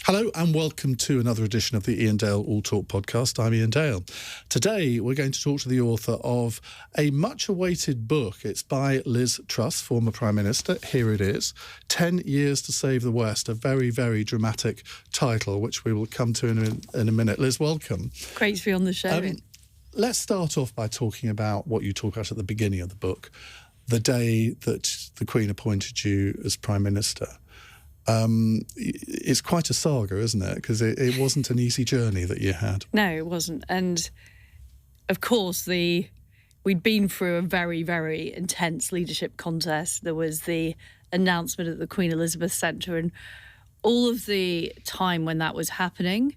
Hello and welcome to another edition of the Iain Dale All Talk podcast. I'm Iain Dale. Today we're going to talk to the author of a much-awaited book. It's by Liz Truss, former Prime Minister. Here it is, 10 Years to Save the West, a very, very dramatic title, which we will come to in a minute. Liz, welcome. Great to be on the show. Let's start off by talking about what you talk about at the beginning of the book, the day that the Queen appointed you as Prime Minister. It's quite a saga, isn't it? Because it wasn't an easy journey that you had. No, it wasn't. And of course, we'd been through a very, very intense leadership contest. There was the announcement at the Queen Elizabeth Centre, and all of the time when that was happening,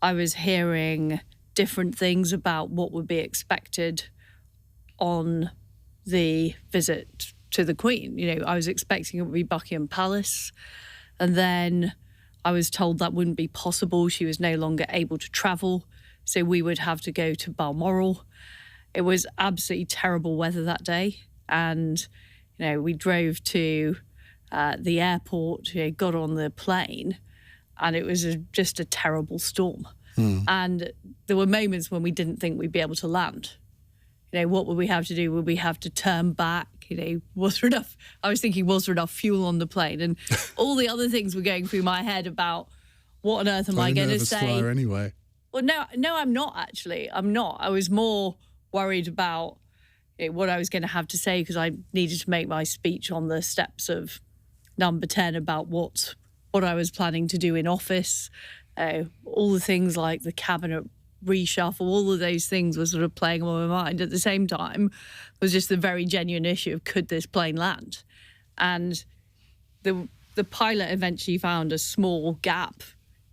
I was hearing different things about what would be expected on the visit to the Queen. You know, I was expecting it would be Buckingham Palace. And then I was told that wouldn't be possible. She was no longer able to travel, so we would have to go to Balmoral. It was absolutely terrible weather that day. And, you know, we drove to the airport, got on the plane, and it was just a terrible storm. And there were moments when we didn't think we'd be able to land. You know, what would we have to do? Would we have to turn back? You know, was there enough? I was thinking, was there enough fuel on the plane? And all the other things were going through my head about what on earth am I going to say? Flyer anyway. Well, no, I'm not actually. I'm not. I was more worried about what I was going to have to say because I needed to make my speech on the steps of Number 10 about what I was planning to do in office. All the things like the cabinet reshuffle, all of those things were sort of playing on my mind. At the same time, was just the very genuine issue of could this plane land? And the pilot eventually found a small gap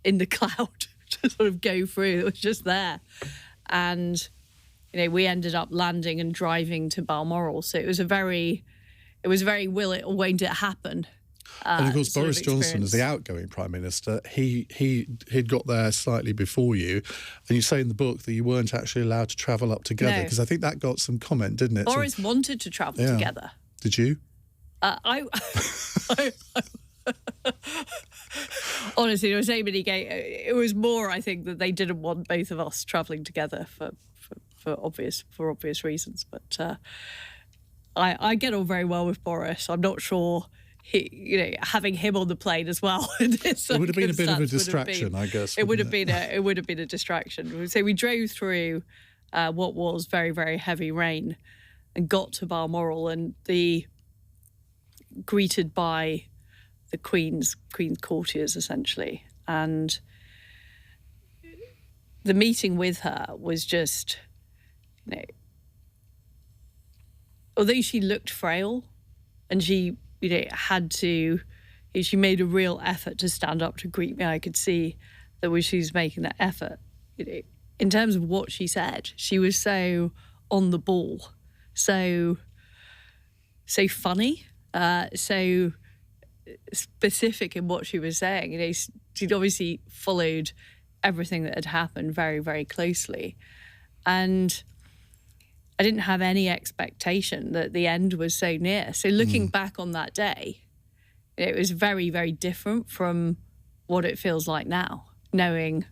in the cloud to sort of go through. It was just there. And, you know, we ended up landing and driving to Balmoral. So it was a very will it or won't it happen? And of course, Boris Johnson, as the outgoing Prime Minister, he'd got there slightly before you. And you say in the book that you weren't actually allowed to travel up together, because I think that got some comment, didn't it? Boris wanted to travel together. Did you? Honestly, there was so many it was more, I think, that they didn't want both of us travelling together for obvious reasons. But I get on very well with Boris. I'm not sure. Having him on the plane as well. It would have been a bit of a distraction, I guess. It would have been a distraction. So we drove through what was very, very heavy rain and got to Balmoral and greeted by the Queen's courtiers, essentially. And the meeting with her was just, although she looked frail and she she made a real effort to stand up to greet me. I could see that she was making that effort. In terms of what she said, she was so on the ball, so funny, so specific in what she was saying. She'd obviously followed everything that had happened very, very closely. And I didn't have any expectation that the end was so near. So looking back on that day, it was very, very different from what it feels like now, knowing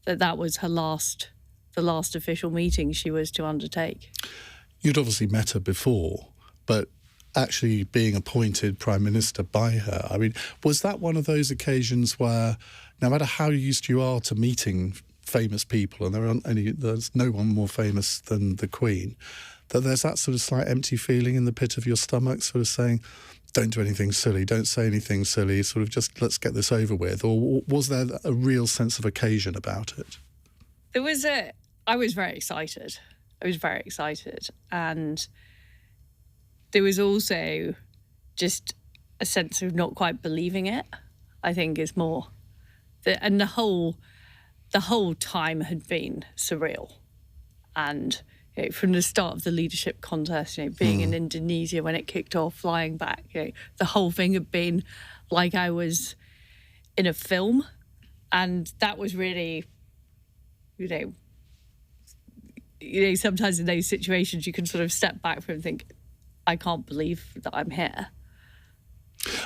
that was the last official meeting she was to undertake. You'd obviously met her before, but actually being appointed Prime Minister by her, I mean, was that one of those occasions where no matter how used you are to meeting famous people, and there's no one more famous than the Queen, that there's that sort of slight empty feeling in the pit of your stomach, sort of saying, don't do anything silly, don't say anything silly, sort of just let's get this over with? Or was there a real sense of occasion about it? I was very excited. And there was also just a sense of not quite believing it, I think is more. And the whole time had been surreal. And from the start of the leadership contest, being in Indonesia when it kicked off, flying back, the whole thing had been like I was in a film. And that was really, sometimes in those situations you can sort of step back from and think, I can't believe that I'm here.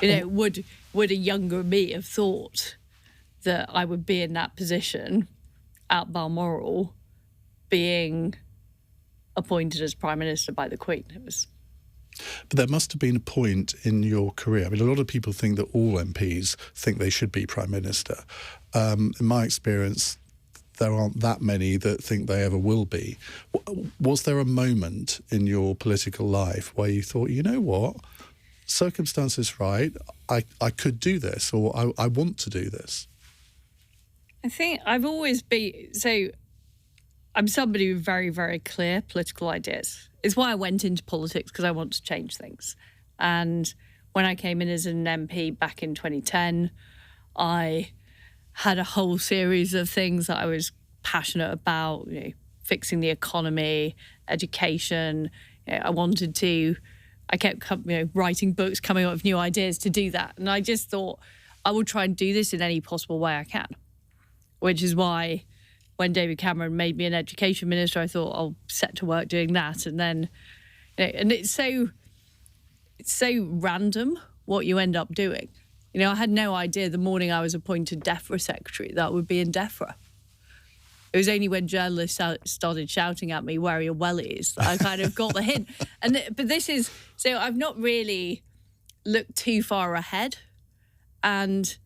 Would a younger me have thought that I would be in that position at Balmoral, being appointed as Prime Minister by the Queen. It was. But there must have been a point in your career. I mean, a lot of people think that all MPs think they should be Prime Minister. In my experience, there aren't that many that think they ever will be. Was there a moment in your political life where you thought, you know what, circumstances right, I could do this, or I want to do this? I think I've always been... So I'm somebody with very, very clear political ideas. It's why I went into politics, because I want to change things. And when I came in as an MP back in 2010, I had a whole series of things that I was passionate about, fixing the economy, education. I kept writing books, coming up with new ideas to do that. And I just thought I will try and do this in any possible way I can, which is why when David Cameron made me an education minister, I thought I'll set to work doing that. And then, and it's so random what you end up doing. I had no idea the morning I was appointed DEFRA secretary that would be in DEFRA. It was only when journalists started shouting at me, "Where are your wellies?" that I kind of got the hint. But this is, so I've not really looked too far ahead. And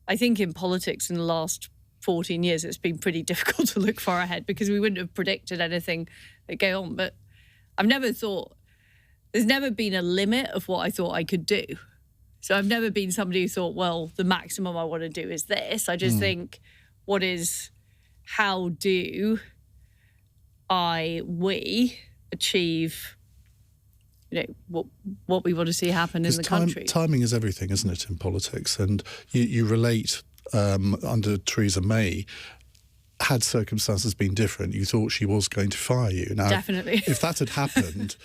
I think in politics in the last 14 years, it's been pretty difficult to look far ahead, because we wouldn't have predicted anything that go on. But I've never thought, there's never been a limit of what I thought I could do. So I've never been somebody who thought, well, the maximum I want to do is this. I just think, how do we achieve, what we want to see happen in the country? Timing is everything, isn't it, in politics? And you relate, under Theresa May, had circumstances been different, you thought she was going to fire you. Now, definitely. If that had happened,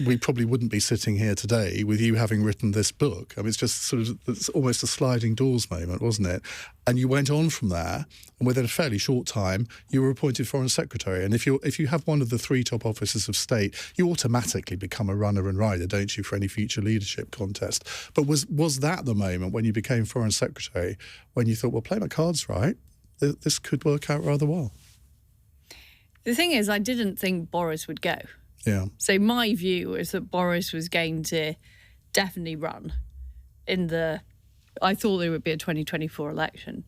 we probably wouldn't be sitting here today with you having written this book. I mean, it's almost a sliding doors moment, wasn't it? And you went on from there, and within a fairly short time, you were appointed Foreign Secretary. And if you have one of the 3 top offices of state, you automatically become a runner and rider, don't you, for any future leadership contest? But was that the moment when you became Foreign Secretary, when you thought, well, play my cards right, this could work out rather well? The thing is, I didn't think Boris would go. Yeah. So my view was that Boris was going to definitely run I thought there would be a 2024 election,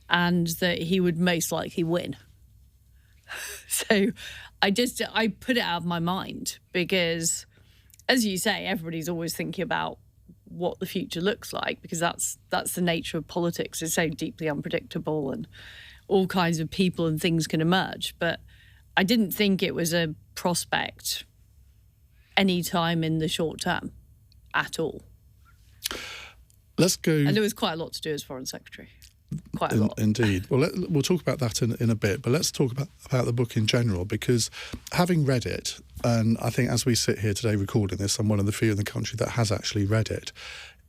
and that he would most likely win. So I put it out of my mind, because, as you say, everybody's always thinking about what the future looks like, because that's the nature of politics. It's so deeply unpredictable, and all kinds of people and things can emerge. But I didn't think it was a prospect any time in the short term at all. Let's go. And there was quite a lot to do as Foreign Secretary. Quite a lot. Indeed. Well, we'll talk about that in a bit, but let's talk about the book in general, because having read it, and I think as we sit here today recording this, I'm one of the few in the country that has actually read it,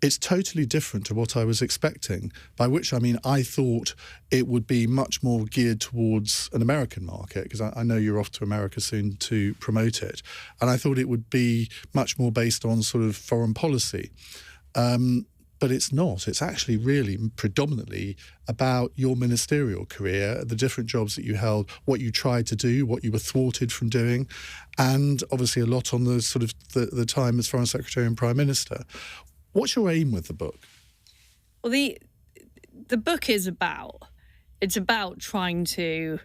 it's totally different to what I was expecting, by which I mean I thought it would be much more geared towards an American market, because I know you're off to America soon to promote it, and I thought it would be much more based on sort of foreign policy. But it's not. It's actually really predominantly about your ministerial career, the different jobs that you held, what you tried to do, what you were thwarted from doing, and obviously a lot on the sort of the time as Foreign Secretary and Prime Minister. What's your aim with the book? Well, the book is about trying to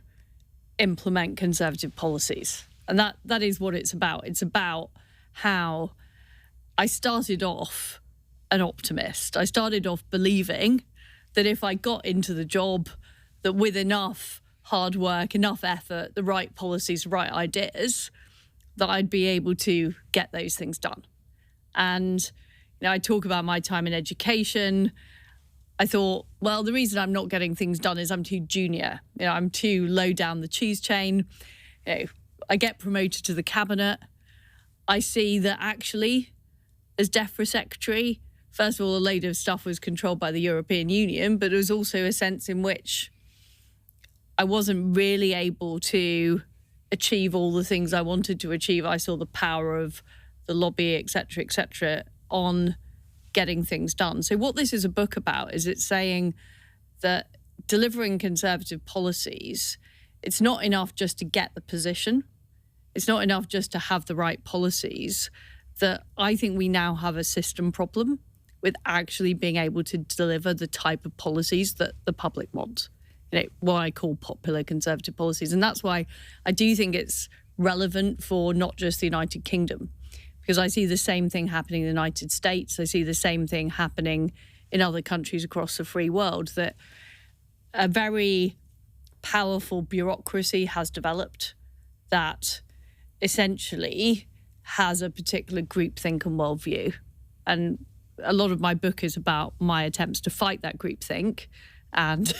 implement Conservative policies. And that is what it's about. It's about how I started off an optimist. I started off believing that if I got into the job, that with enough hard work, enough effort, the right policies, the right ideas, that I'd be able to get those things done. And I talk about my time in education. I thought, well, the reason I'm not getting things done is I'm too junior. I'm too low down the cheese chain. I get promoted to the cabinet. I see that actually, as DEFRA secretary, first of all, a load of stuff was controlled by the European Union, but there was also a sense in which I wasn't really able to achieve all the things I wanted to achieve. I saw the power of the lobby, et cetera, on getting things done. So what this is a book about is it's saying that delivering Conservative policies, it's not enough just to get the position. It's not enough just to have the right policies. That I think we now have a system problem with actually being able to deliver the type of policies that the public want. What I call popular Conservative policies. And that's why I do think it's relevant for not just the United Kingdom, because I see the same thing happening in the United States. I see the same thing happening in other countries across the free world, that a very powerful bureaucracy has developed that essentially has a particular groupthink and worldview. And a lot of my book is about my attempts to fight that groupthink. And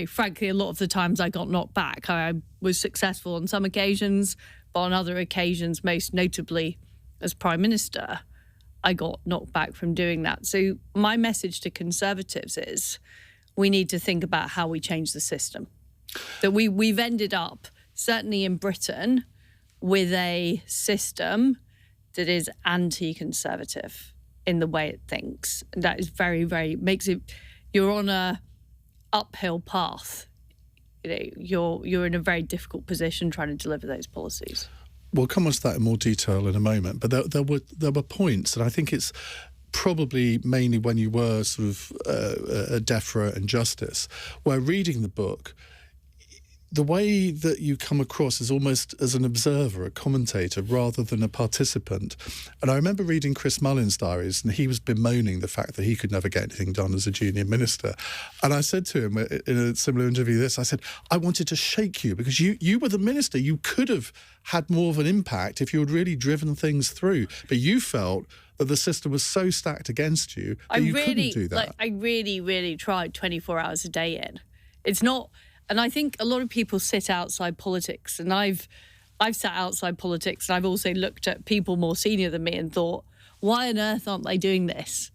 frankly, a lot of the times I got knocked back. I was successful on some occasions, but on other occasions, most notably as Prime Minister, I got knocked back from doing that. So my message to Conservatives is we need to think about how we change the system. That we've ended up, certainly in Britain, with a system that is anti-Conservative in the way it thinks. And that is very, very, makes it, you're on a uphill path. You're in a very difficult position trying to deliver those policies. We'll come on to that in more detail in a moment, but there were points, and I think it's probably mainly when you were sort of a DEFRA and Justice, where reading the book, the way that you come across is almost as an observer, a commentator, rather than a participant. And I remember reading Chris Mullin's diaries, and he was bemoaning the fact that he could never get anything done as a junior minister. And I said to him in a similar interview to this, I said, I wanted to shake you because you were the minister. You could have had more of an impact if you had really driven things through. But you felt that the system was so stacked against you that you couldn't do that. I really, really tried 24 hours a day in. It's not... And I think a lot of people sit outside politics, and I've sat outside politics, and I've also looked at people more senior than me and thought, why on earth aren't they doing this?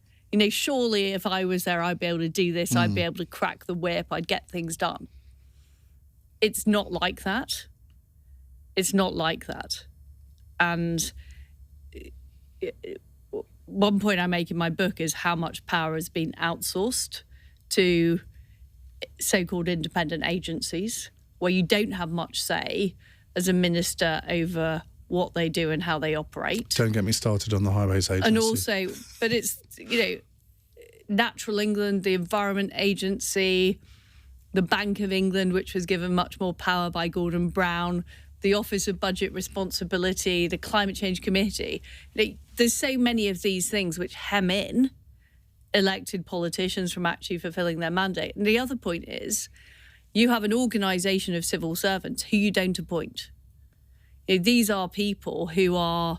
Surely if I was there, I'd be able to do this. I'd be able to crack the whip. I'd get things done. It's not like that. It's not like that. And one point I make in my book is how much power has been outsourced to so-called independent agencies, where you don't have much say as a minister over what they do and how they operate. Don't get me started on the Highways Agency. And also, but it's, Natural England, the Environment Agency, the Bank of England, which was given much more power by Gordon Brown, the Office of Budget Responsibility, the Climate Change Committee. There's so many of these things which hem in elected politicians from actually fulfilling their mandate. And the other point is you have an organisation of civil servants who you don't appoint. These are people who are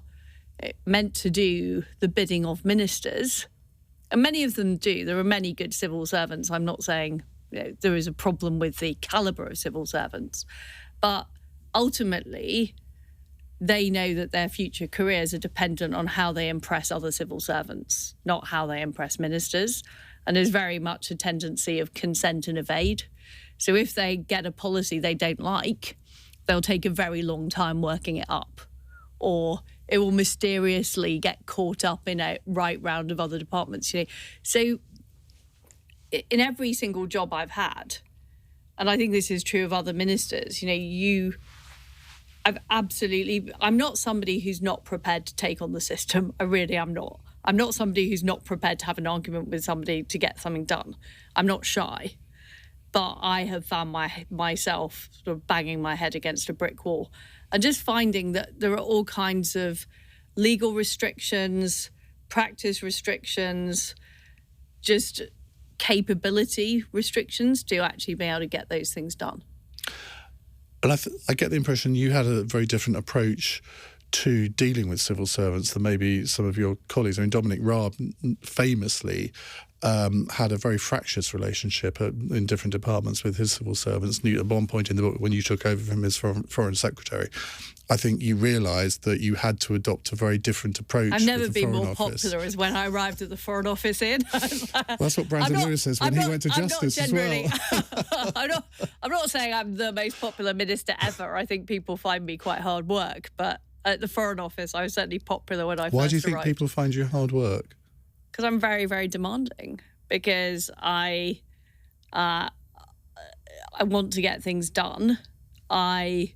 meant to do the bidding of ministers, and many of them do. There are many good civil servants. I'm not saying there is a problem with the calibre of civil servants, but ultimately they know that their future careers are dependent on how they impress other civil servants, not how they impress ministers. And there's very much a tendency of consent and evade. So if they get a policy they don't like, they'll take a very long time working it up, or it will mysteriously get caught up in a right round of other departments. So in every single job I've had, and I think this is true of other ministers, I'm not somebody who's not prepared to take on the system. I really am not. I'm not somebody who's not prepared to have an argument with somebody to get something done. I'm not shy. But I have found myself sort of banging my head against a brick wall and just finding that there are all kinds of legal restrictions, practice restrictions, just capability restrictions to actually be able to get those things done. And I get the impression you had a very different approach to dealing with civil servants than maybe some of your colleagues. I mean, Dominic Raab famously had a very fractious relationship in different departments with his civil servants. At one point in the book, when you took over from his foreign secretary, I think you realised that you had to adopt a very different approach. I've never with the been Foreign more Office. popular as when I arrived at the Foreign Office in. That's what Brandon Lewis says when he went to Justice as well. I'm not saying I'm the most popular minister ever. I think people find me quite hard work, but at the Foreign Office, I was certainly popular when I first arrived. Why do you think people find you hard work? Because I'm very, very demanding. Because I I want to get things done. I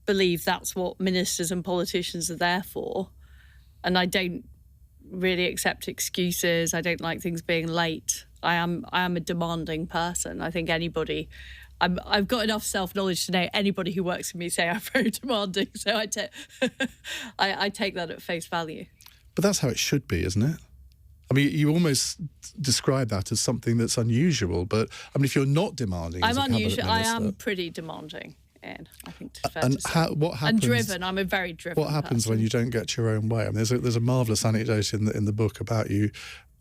believe that's what ministers and politicians are there for. And I don't really accept excuses. I don't like things being late. I am a demanding person. I think anybody... I've got enough self-knowledge to know anybody who works for me say I'm very demanding. So I take that at face value. But that's how it should be, isn't it? I mean, you almost describe that as something that's unusual. But I mean, if you're not demanding, I'm as a cabinet unusual. minister, I am pretty demanding, Ian, I think. What happens? And driven. I'm a very driven. What happens person. when you don't get your own way? I mean, there's a marvellous anecdote in the book about you.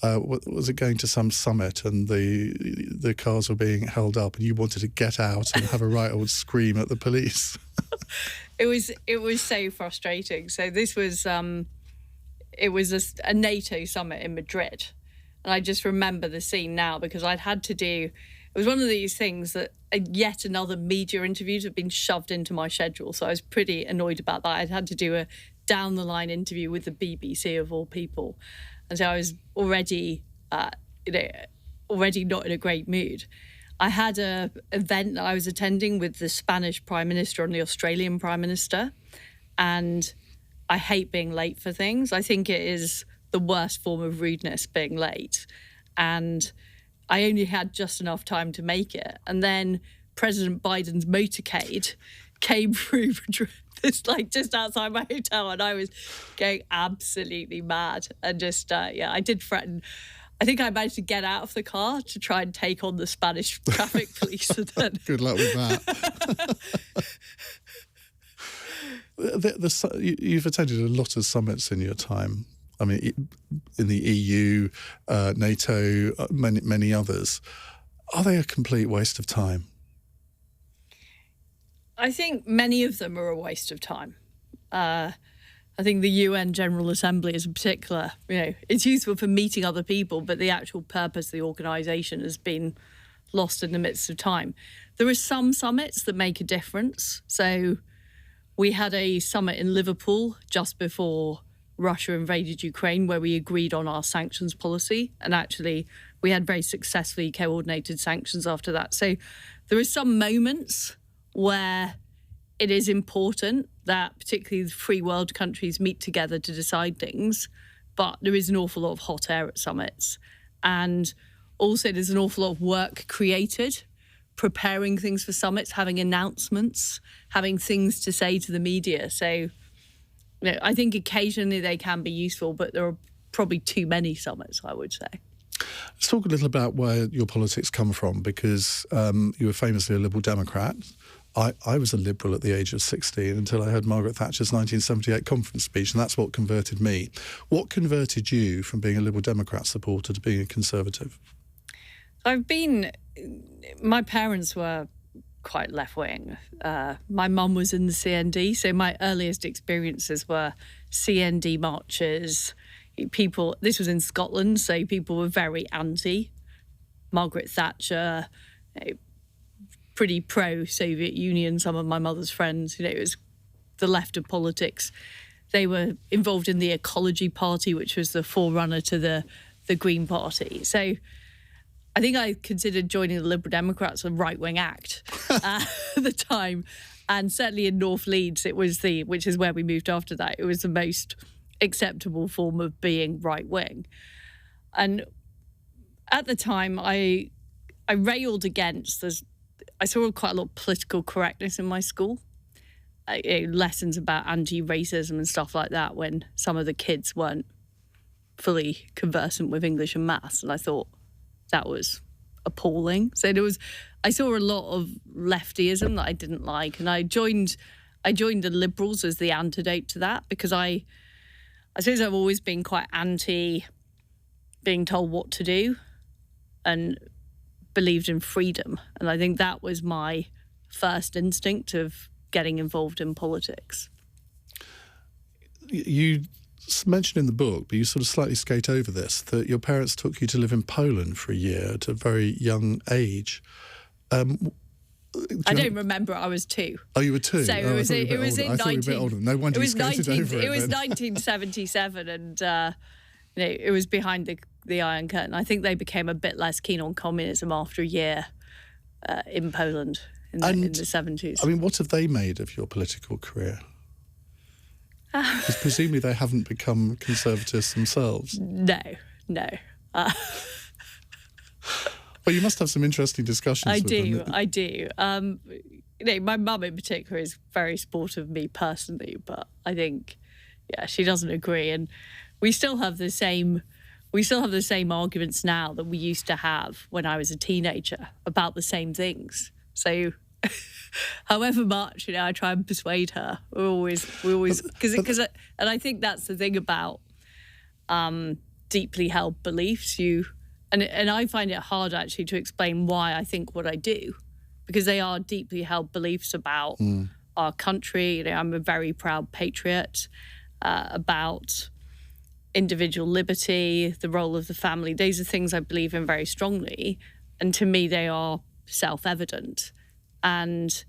Was it going to some summit and the cars were being held up and you wanted to get out and have a right old scream at the police? It was so frustrating. So this was it was a NATO summit in Madrid, and I just remember the scene now because I'd had to do. It was one of these things that yet another media interviews had been shoved into my schedule, so I was pretty annoyed about that. I'd had to do a down the line interview with the BBC of all people. And so I was already not in a great mood. I had an event that I was attending with the Spanish Prime Minister and the Australian Prime Minister, and I hate being late for things. I think it is the worst form of rudeness, being late. And I only had just enough time to make it. And then President Biden's motorcade came through this, like, just outside my hotel, and I was going absolutely mad. And just, I did threaten. I think I managed to get out of the car to try and take on the Spanish traffic police. And then... Good luck with that. You've attended a lot of summits in your time. I mean, in the EU, NATO, many others. Are they a complete waste of time? I think many of them are a waste of time. I think the UN General Assembly is in particular, it's useful for meeting other people, but the actual purpose of the organisation has been lost in the midst of time. There are some summits that make a difference. So we had a summit in Liverpool just before Russia invaded Ukraine where we agreed on our sanctions policy. And actually, we had very successfully coordinated sanctions after that. So there are some moments where it is important that particularly the free world countries meet together to decide things, but there is an awful lot of hot air at summits. And also there's an awful lot of work created, preparing things for summits, having announcements, having things to say to the media. So I think occasionally they can be useful, but there are probably too many summits, I would say. Let's talk a little about where your politics come from, because you were famously a Liberal Democrat. I was a Liberal at the age of 16 until I heard Margaret Thatcher's 1978 conference speech, and that's what converted me. What converted you from being a Liberal Democrat supporter to being a Conservative? My parents were quite left-wing. My mum was in the CND, so my earliest experiences were CND marches. This was in Scotland, so people were very anti. Margaret Thatcher, pretty pro-Soviet Union, some of my mother's friends. It was the left of politics. They were involved in the Ecology Party, which was the forerunner to the Green Party. So I think I considered joining the Liberal Democrats a right-wing act at the time. And certainly in North Leeds, which is where we moved after that, it was the most acceptable form of being right-wing. And at the time, I railed against I saw quite a lot of political correctness in my school. Lessons about anti-racism and stuff like that when some of the kids weren't fully conversant with English and maths. And I thought that was appalling. So I saw a lot of leftyism that I didn't like. And I joined the Liberals as the antidote to that, because I suppose I've always been quite anti being told what to do and believed in freedom. And I think that was my first instinct of getting involved in politics. You mentioned in the book, but you sort of slightly skate over this, that your parents took you to live in Poland for a year at a very young age. I don't remember. I was 2. Oh, you were 2? So it was in 19... No wonder you skated over it. It was 1977 and it was behind the Iron Curtain. I think they became a bit less keen on communism after a year in Poland in the 70s. I mean, what have they made of your political career? Because presumably they haven't become conservatives themselves. No. Well, you must have some interesting discussions with them. I do. My mum in particular is very supportive of me personally, but I think, she doesn't agree. And we still have the same arguments now that we used to have when I was a teenager about the same things. So however much, I try and persuade her, we always, because and I think that's the thing about deeply held beliefs. And I find it hard actually to explain why I think what I do, because they are deeply held beliefs about our country. I'm a very proud patriot, about individual liberty, the role of the family. These are things I believe in very strongly, and to me they are self-evident. And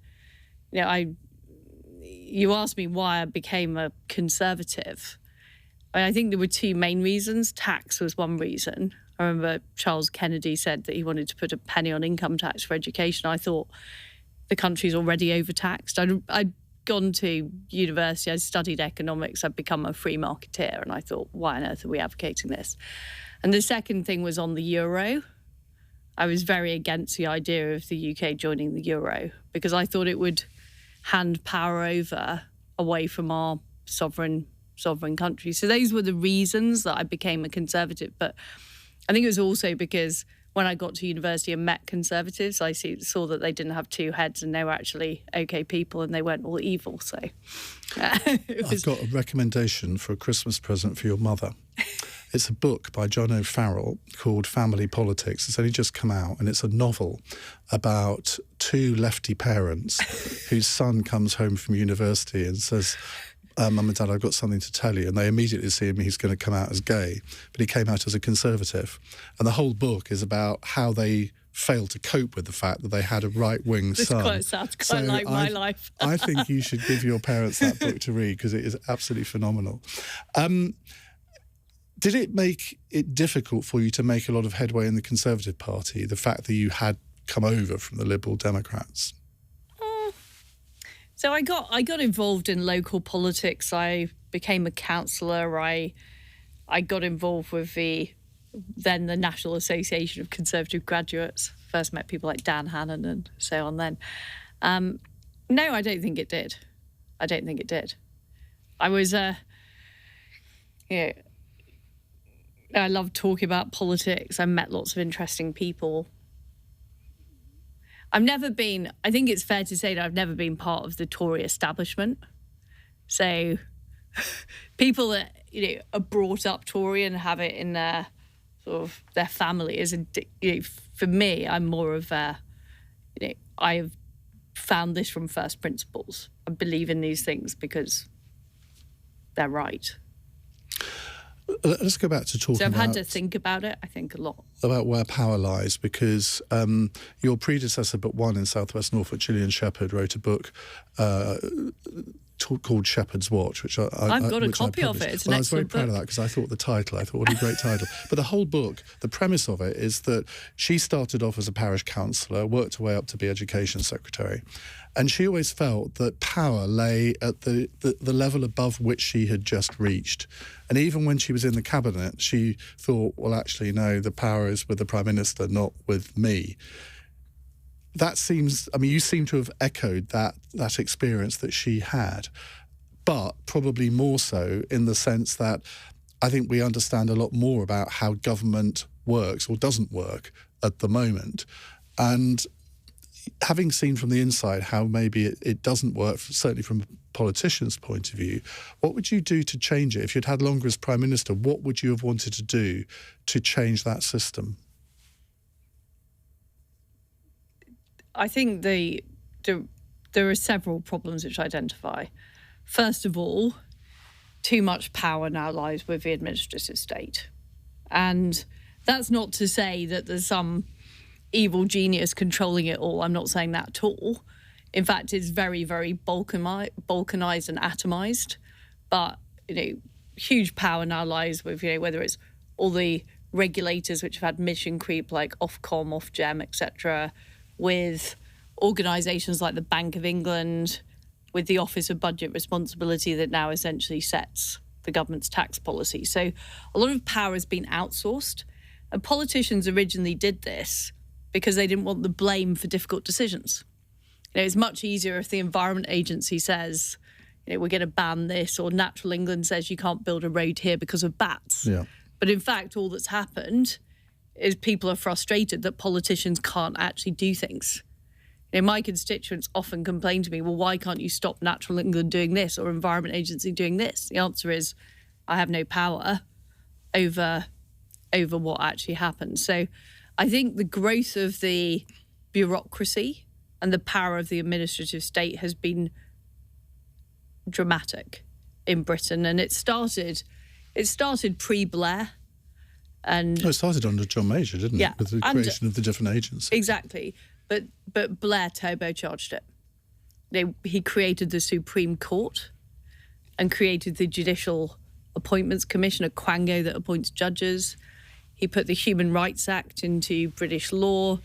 you asked me why I became a conservative. I think there were two main reasons. Tax was one reason. I remember Charles Kennedy said that he wanted to put a penny on income tax for education. I thought the country's already overtaxed. I'd gone to university, I studied economics, I'd become a free marketeer, and I thought, why on earth are we advocating this? And the second thing was on the euro. I was very against the idea of the UK joining the euro because I thought it would hand power over away from our sovereign country. So those were the reasons that I became a conservative. But I think it was also because when I got to university and met conservatives, I saw that they didn't have two heads and they were actually okay people and they weren't all evil. So I've got a recommendation for a Christmas present for your mother. It's a book by John O'Farrell called Family Politics. It's only just come out, and it's a novel about two Leftie parents whose son comes home from university and says, Mum and Dad, I've got something to tell you. And they immediately see him, he's going to come out as gay. But he came out as a conservative. And the whole book is about how they failed to cope with the fact that they had a right-wing son. This sounds quite like my life. I think you should give your parents that book to read because it is absolutely phenomenal. Did it make it difficult for you to make a lot of headway in the Conservative Party, the fact that you had come over from the Liberal Democrats? So I got involved in local politics. I became a councillor. I got involved with the National Association of Conservative Graduates. First met people like Dan Hannan and so on then. No, I don't think it did. I was, I love talking about politics. I met lots of interesting people. I think it's fair to say that I've never been part of the Tory establishment. So people that, are brought up Tory and have it in their sort of their family for me, I'm more of I have found this from first principles. I believe in these things because they're right. Let's go back to talking So I've had to think about it, I think, a lot. About where power lies, because your predecessor, but one in South West Norfolk, Gillian Shepherd, wrote a book called Shepherd's Watch, which I've got a copy of it. It's an excellent book. I was very proud of that because I thought, what a great title. But the whole book, the premise of it is that she started off as a parish councillor, worked her way up to be education secretary, and she always felt that power lay at the level above which she had just reached. And even when she was in the cabinet, she thought, well, actually, no, the power is with the Prime Minister, not with me. That seems, you seem to have echoed that experience that she had, but probably more so in the sense that I think we understand a lot more about how government works or doesn't work at the moment. And having seen from the inside how maybe it doesn't work, certainly from a politician's point of view, what would you do to change it? If you'd had longer as Prime Minister, what would you have wanted to do to change that system? I think there are several problems which I identify. First of all, too much power now lies with the administrative state. And that's not to say that there's some evil genius controlling it all. I'm not saying that at all. In fact, it's very, very balkanized and atomized. But, huge power now lies with, whether it's all the regulators which have had mission creep like Ofcom, Ofgem, etc., with organisations like the Bank of England, with the Office of Budget Responsibility that now essentially sets the government's tax policy. So a lot of power has been outsourced, and politicians originally did this because they didn't want the blame for difficult decisions. It's much easier if the Environment Agency says, we're going to ban this, or Natural England says you can't build a road here because of bats. Yeah. But in fact, all that's happened is people are frustrated that politicians can't actually do things. My constituents often complain to me, well, why can't you stop Natural England doing this or Environment Agency doing this? The answer is, I have no power over what actually happens. So I think the growth of the bureaucracy and the power of the administrative state has been dramatic in Britain. And it started pre-Blair. And it started under John Major, didn't it? With the creation of the different agencies. Exactly. But Blair turbocharged it. He created the Supreme Court and created the Judicial Appointments Commission, a quango that appoints judges. He put the Human Rights Act into British law.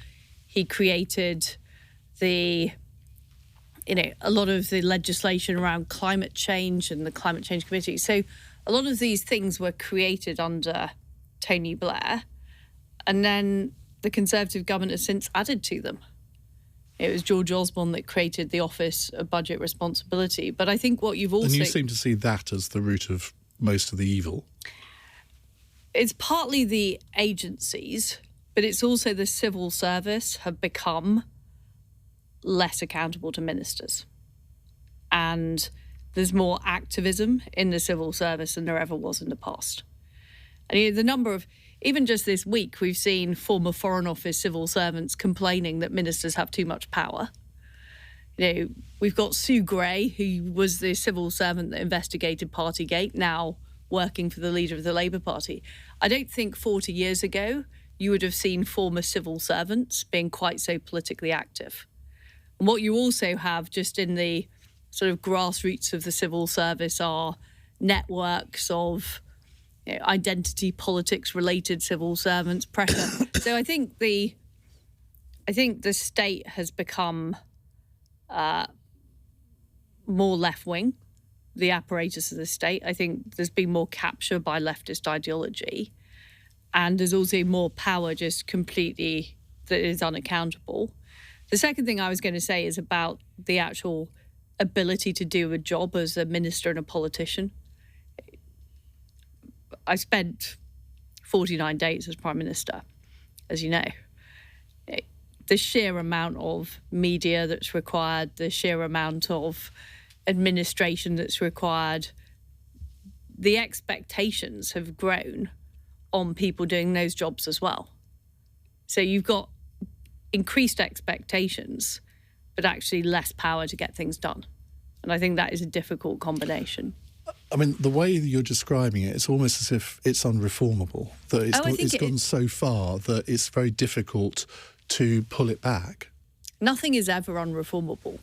He created a lot of the legislation around climate change and the Climate Change Committee. So a lot of these things were created under Tony Blair, and then the Conservative government has since added to them. It was George Osborne that created the Office of Budget Responsibility. But I think what you've also... And you seem to see that as the root of most of the evil. It's partly the agencies, but it's also the civil service have become less accountable to ministers. And there's more activism in the civil service than there ever was in the past. And the number of... Even just this week, we've seen former Foreign Office civil servants complaining that ministers have too much power. We've got Sue Gray, who was the civil servant that investigated Partygate, now working for the leader of the Labour Party. I don't think 40 years ago you would have seen former civil servants being quite so politically active. And what you also have just in the sort of grassroots of the civil service are networks of identity politics related civil servants, pressure. So I think the state has become more left wing, the apparatus of the state. I think there's been more capture by leftist ideology, and there's also more power just completely that is unaccountable. The second thing I was going to say is about the actual ability to do a job as a minister and a politician. I spent 49 days as Prime Minister, as you know. The sheer amount of media that's required, the sheer amount of administration that's required, the expectations have grown on people doing those jobs as well. So you've got increased expectations, but actually less power to get things done. And I think that is a difficult combination. I mean, the way you're describing it, it's almost as if it's unreformable, that it's gone so far that it's very difficult to pull it back. Nothing is ever unreformable.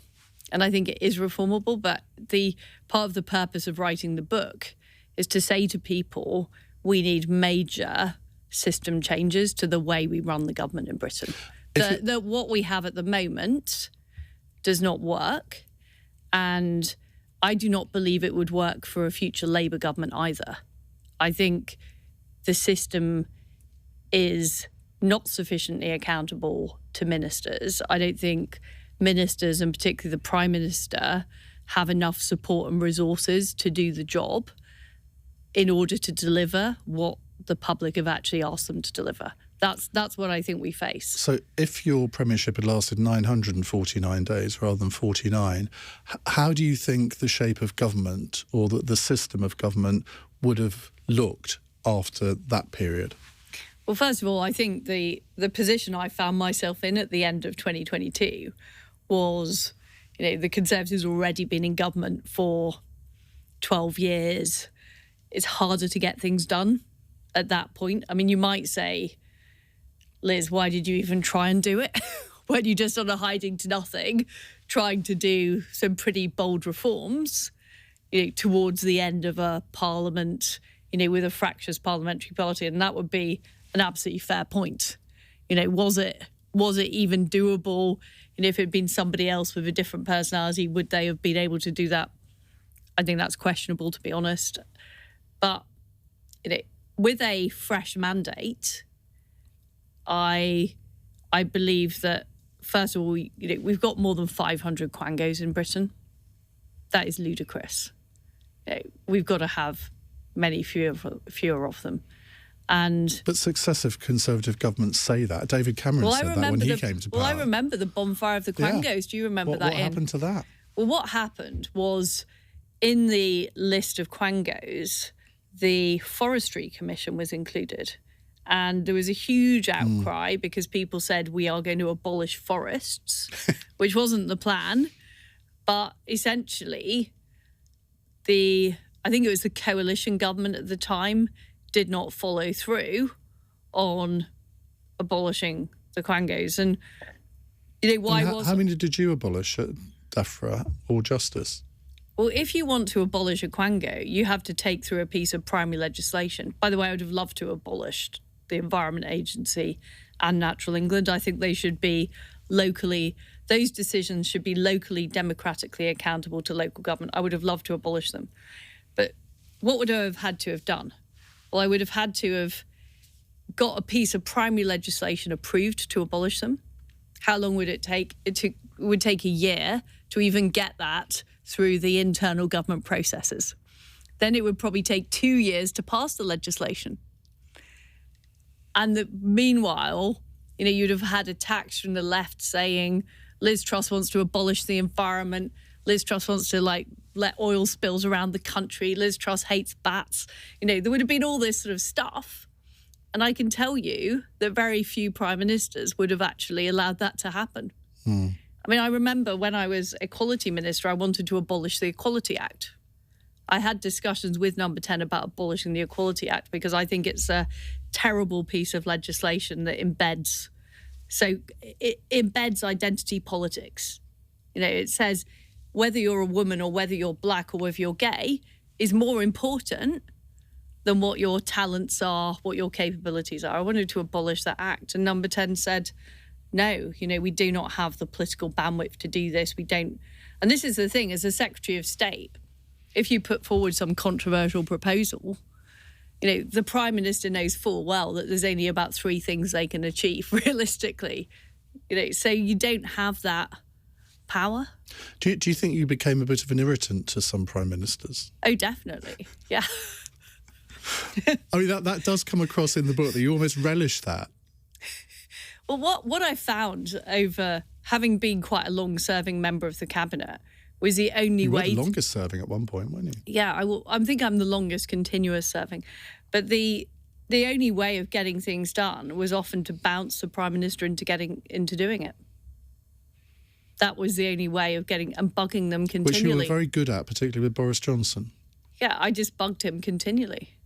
And I think it is reformable, but the part of the purpose of writing the book is to say to people, we need major system changes to the way we run the government in Britain. That what we have at the moment does not work, and I do not believe it would work for a future Labour government either. I think the system is not sufficiently accountable to ministers. I don't think ministers, and particularly the Prime Minister, have enough support and resources to do the job in order to deliver what the public have actually asked them to deliver. That's what I think we face. So if your premiership had lasted 949 days rather than 49, how do you think the shape of government or the system of government would have looked after that period? Well, first of all, I think the position I found myself in at the end of 2022 was, the Conservatives already been in government for 12 years. It's harder to get things done at that point. I mean, you might say, Liz, why did you even try and do it? When you just sort of hiding to nothing, trying to do some pretty bold reforms, towards the end of a parliament, with a fractious parliamentary party, and that would be an absolutely fair point. Was it was it even doable? And if it had been somebody else with a different personality, would they have been able to do that? I think that's questionable, to be honest. But with a fresh mandate, I believe that, first of all, we've got more than 500 quangos in Britain. That is ludicrous. We've got to have many fewer of them. But successive Conservative governments say that. David Cameron said that when he came to power. Well, I remember the bonfire of the quangos. Yeah. Do you remember that? What happened to that? Well, what happened was, in the list of quangos, the Forestry Commission was included. And there was a huge outcry because people said we are going to abolish forests, which wasn't the plan. But essentially, I think it was the coalition government at the time, did not follow through on abolishing the quangos. And how many did you abolish at DEFRA or Justice? Well, if you want to abolish a quango, you have to take through a piece of primary legislation. By the way, I would have loved to have abolished the Environment Agency and Natural England. I think they should be those decisions should be locally, democratically accountable to local government. I would have loved to abolish them. But what would I have had to have done? Well, I would have had to have got a piece of primary legislation approved to abolish them. How long would it take? It would take a year to even get that through the internal government processes. Then it would probably take 2 years to pass the legislation. And meanwhile, you'd have had attacks from the left saying Liz Truss wants to abolish the environment. Liz Truss wants to let oil spills around the country. Liz Truss hates bats. There would have been all this sort of stuff. And I can tell you that very few prime ministers would have actually allowed that to happen. I mean, I remember when I was Equality Minister, I wanted to abolish the Equality Act. I had discussions with Number 10 about abolishing the Equality Act because I think it's a terrible piece of legislation that embeds identity politics. It says whether you're a woman or whether you're black or whether you're gay is more important than what your talents are, what your capabilities are. I wanted to abolish that act. And Number 10 said, no, we do not have the political bandwidth to do this. We don't. And this is the thing, as a Secretary of State, if you put forward some controversial proposal, the Prime Minister knows full well that there's only about 3 things they can achieve realistically. So you don't have that power. Do you think you became a bit of an irritant to some Prime Ministers? Oh, definitely. Yeah. I mean, that does come across in the book, that you almost relish that. Well, what I found over having been quite a long-serving member of the cabinet was the only way. You were the longest serving at one point, weren't you? Yeah, I think I'm the longest continuous serving. But the only way of getting things done was often to bounce the Prime Minister into doing it. That was the only way of getting and bugging them continually. Which you were very good at, particularly with Boris Johnson. Yeah, I just bugged him continually.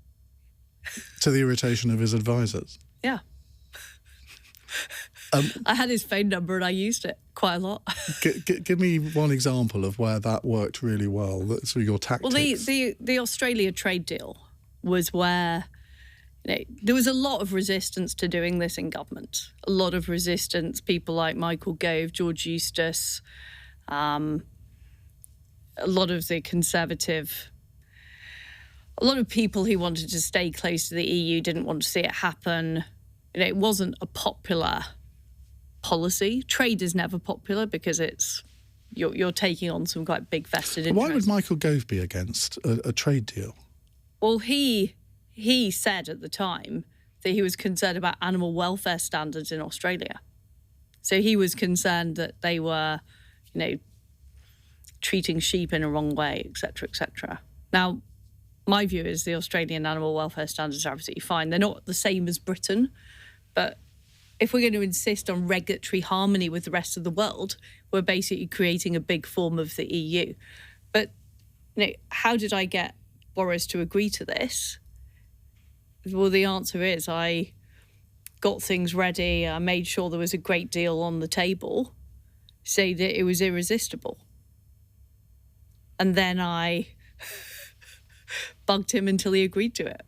To the irritation of his advisors. Yeah. I had his phone number and I used it quite a lot. Give me one example of where that worked really well. That's your tactics. Well, the Australia trade deal was where there was a lot of resistance to doing this in government. A lot of resistance. People like Michael Gove, George Eustace, a lot of the Conservative. A lot of people who wanted to stay close to the EU didn't want to see it happen. It wasn't a popular policy. Trade is never popular because you're taking on some quite big vested interests. Why would Michael Gove be against a trade deal? Well, he said at the time that he was concerned about animal welfare standards in Australia. So he was concerned that they were, treating sheep in a wrong way, etc., etc. Now, my view is the Australian animal welfare standards are absolutely fine. They're not the same as Britain, but if we're going to insist on regulatory harmony with the rest of the world, we're basically creating a big form of the EU. But how did I get Boris to agree to this? Well, the answer is I got things ready. I made sure there was a great deal on the table, so that it was irresistible. And then I bugged him until he agreed to it.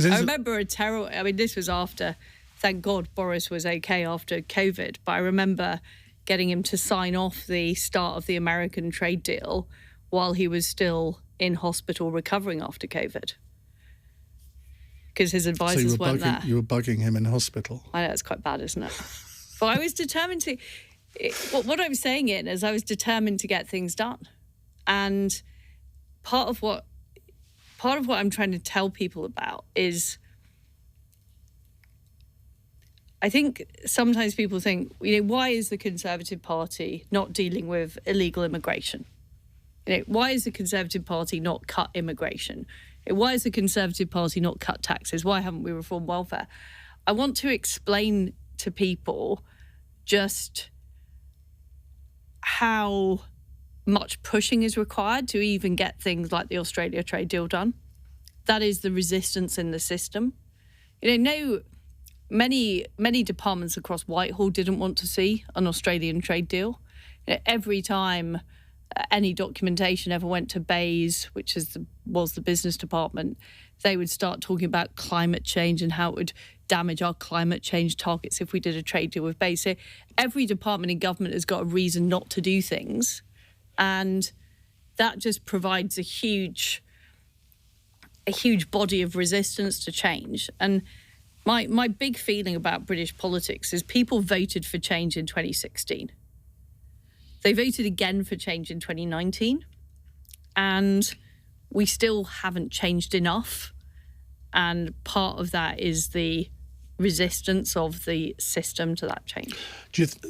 I remember this was after thank God Boris was okay after COVID, but I remember getting him to sign off the start of the American trade deal while he was still in hospital recovering after COVID. Because his advisors weren't there. You were bugging him in hospital. I know, it's quite bad, isn't it? But I was determined to... What I'm saying, Ian, is I was determined to get things done. And part of what I'm trying to tell people about is... I think sometimes people think, why is the Conservative Party not dealing with illegal immigration? Why is the Conservative Party not cut immigration? Why is the Conservative Party not cut taxes? Why haven't we reformed welfare? I want to explain to people just how much pushing is required to even get things like the Australia trade deal done. That is the resistance in the system. Many departments across Whitehall didn't want to see an Australian trade deal. Every time any documentation ever went to BEIS, which was the business department, they would start talking about climate change and how it would damage our climate change targets if we did a trade deal with BEIS. So every department in government has got a reason not to do things, and that just provides a huge body of resistance to change. And my big feeling about British politics is people voted for change in 2016. They voted again for change in 2019, and we still haven't changed enough. And part of that is the resistance of the system to that change.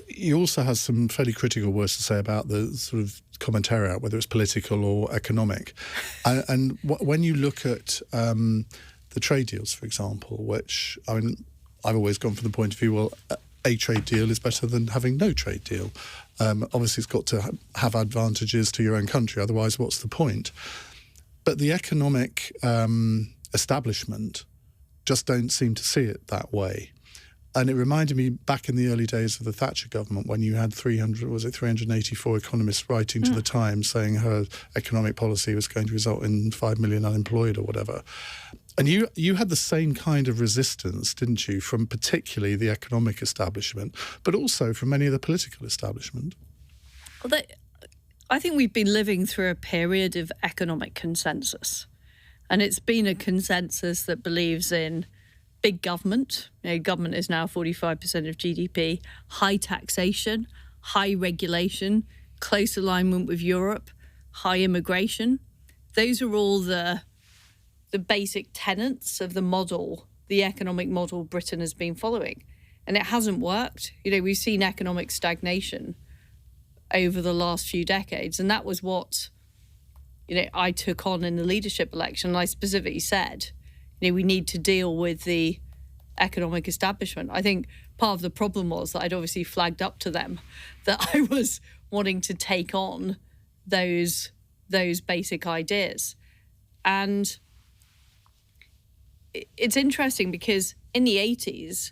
You also have some fairly critical words to say about the sort of commentariat, whether it's political or economic. And when you look at the trade deals, for example, which, I've always gone from the point of view, well, a trade deal is better than having no trade deal. Obviously, it's got to have advantages to your own country, otherwise what's the point? But the economic establishment just don't seem to see it that way. And it reminded me back in the early days of the Thatcher government when you had 384 economists writing to the Times saying her economic policy was going to result in 5 million unemployed or whatever. And you had the same kind of resistance, didn't you, from particularly the economic establishment, but also from many of the political establishment? Well, I think we've been living through a period of economic consensus. And it's been a consensus that believes in big government. Government is now 45% of GDP, high taxation, high regulation, close alignment with Europe, high immigration. Those are all the basic tenets of the model, the economic model Britain has been following. And it hasn't worked. We've seen economic stagnation over the last few decades. And that was what, I took on in the leadership election. And I specifically said, we need to deal with the economic establishment. I think part of the problem was that I'd obviously flagged up to them that I was wanting to take on those basic ideas. And it's interesting because in the 80s,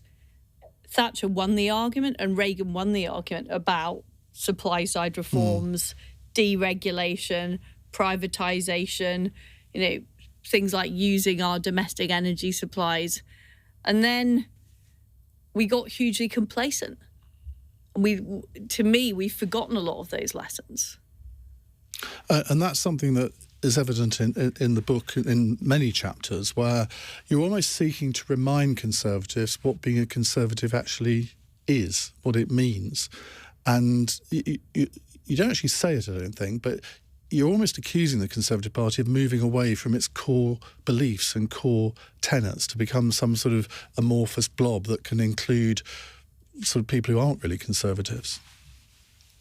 Thatcher won the argument and Reagan won the argument about supply-side reforms, deregulation, privatisation, things like using our domestic energy supplies. And then we got hugely complacent. We've forgotten a lot of those lessons. And that's something that is evident in the book in many chapters, where you're almost seeking to remind Conservatives what being a Conservative actually is, what it means. And you don't actually say it, I don't think, but you're almost accusing the Conservative Party of moving away from its core beliefs and core tenets to become some sort of amorphous blob that can include sort of people who aren't really Conservatives.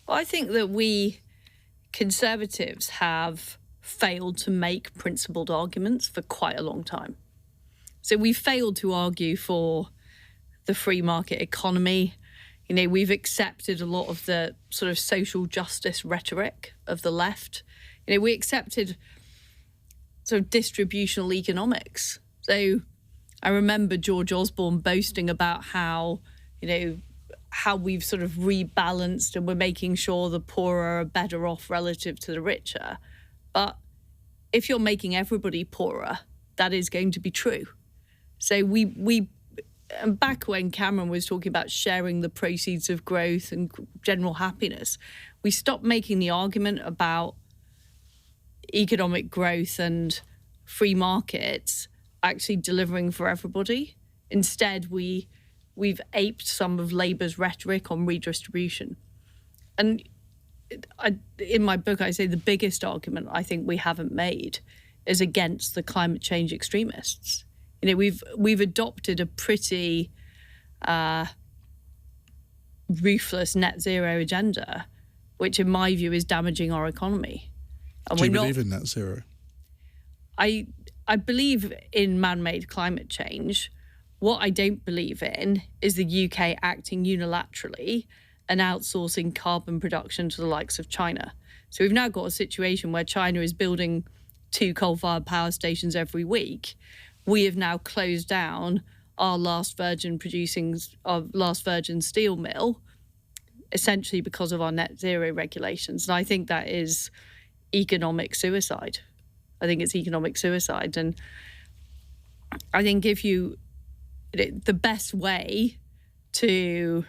Well, I think that we Conservatives have failed to make principled arguments for quite a long time. So we failed to argue for the free market economy. We've accepted a lot of the sort of social justice rhetoric of the left. We accepted sort of distributional economics. So I remember George Osborne boasting about how we've sort of rebalanced and we're making sure the poorer are better off relative to the richer. But if you're making everybody poorer, that is going to be true. So we and back when Cameron was talking about sharing the proceeds of growth and general happiness, we stopped making the argument about economic growth and free markets actually delivering for everybody. Instead, we've aped some of Labour's rhetoric on redistribution. And in my book, I say the biggest argument I think we haven't made is against the climate change extremists. We've adopted a pretty ruthless net zero agenda, which in my view is damaging our economy. And do you believe in net zero? I believe in man-made climate change. What I don't believe in is the UK acting unilaterally and outsourcing carbon production to the likes of China. So we've now got a situation where China is building 2 coal-fired power stations every week. We have now closed down our last virgin steel mill, essentially because of our net zero regulations. And I think that is economic suicide. I think it's economic suicide. And I think the best way to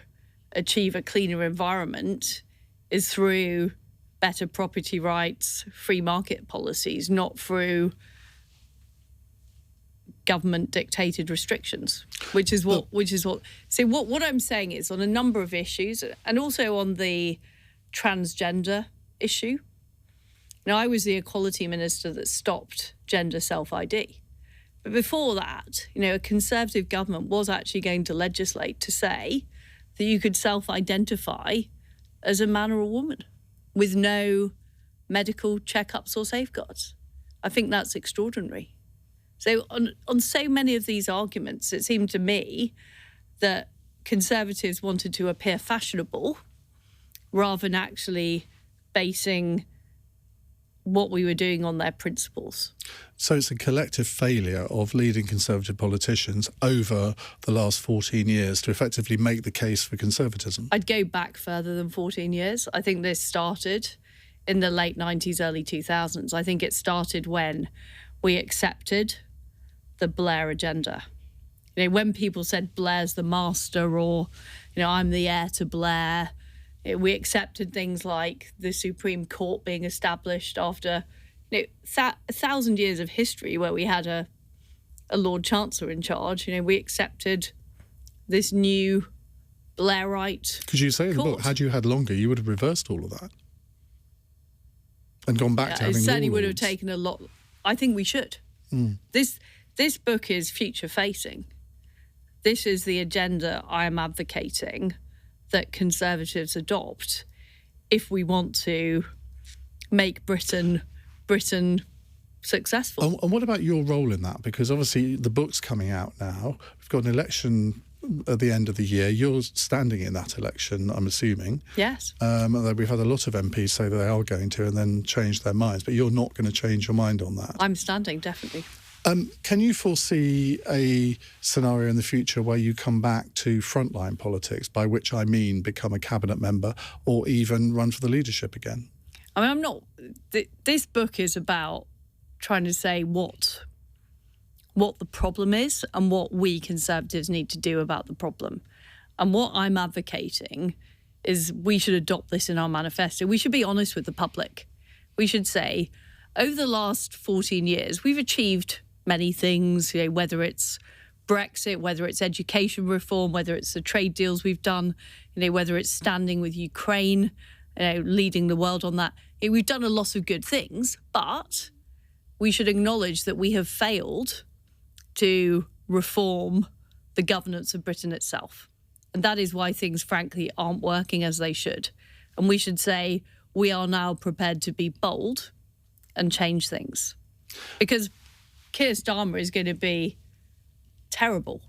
achieve a cleaner environment is through better property rights, free market policies, not through government dictated restrictions, which is what so what I'm saying is on a number of issues, and also on the transgender issue. Now, I was the equality minister that stopped gender self-ID. But before that, a Conservative government was actually going to legislate to say that you could self-identify as a man or a woman with no medical checkups or safeguards. I think that's extraordinary. So on so many of these arguments, it seemed to me that Conservatives wanted to appear fashionable rather than actually basing what we were doing on their principles. So it's a collective failure of leading Conservative politicians over the last 14 years to effectively make the case for conservatism. I'd go back further than 14 years. I think this started in the late 90s, early 2000s. I think it started when we accepted the Blair agenda. When people said Blair's the master or, I'm the heir to Blair, we accepted things like the Supreme Court being established after 1,000 years of history where we had a Lord Chancellor in charge. We accepted this new Blairite Because you say in the book, had you had longer, you would have reversed all of that and gone back to having it certainly would have lords. taken a lot. I think we should. This book is future-facing. This is the agenda I am advocating that Conservatives adopt if we want to make Britain successful. And what about your role in that? Because obviously the book's coming out now. We've got an election at the end of the year. You're standing in that election, I'm assuming. Yes. Although we've had a lot of MPs say that they are going to and then change their minds, but you're not going to change your mind on that. I'm standing, definitely. Can you foresee a scenario in the future where you come back to frontline politics, by which I mean become a cabinet member or even run for the leadership again? I mean, I'm not... This book is about trying to say what the problem is and what we Conservatives need to do about the problem. And what I'm advocating is we should adopt this in our manifesto. We should be honest with the public. We should say, over the last 14 years, we've achieved many things, whether it's Brexit, whether it's education reform, whether it's the trade deals we've done, whether it's standing with Ukraine, leading the world on that. We've done a lot of good things, but we should acknowledge that we have failed to reform the governance of Britain itself. And that is why things, frankly, aren't working as they should. And we should say we are now prepared to be bold and change things. Because Keir Starmer is going to be terrible.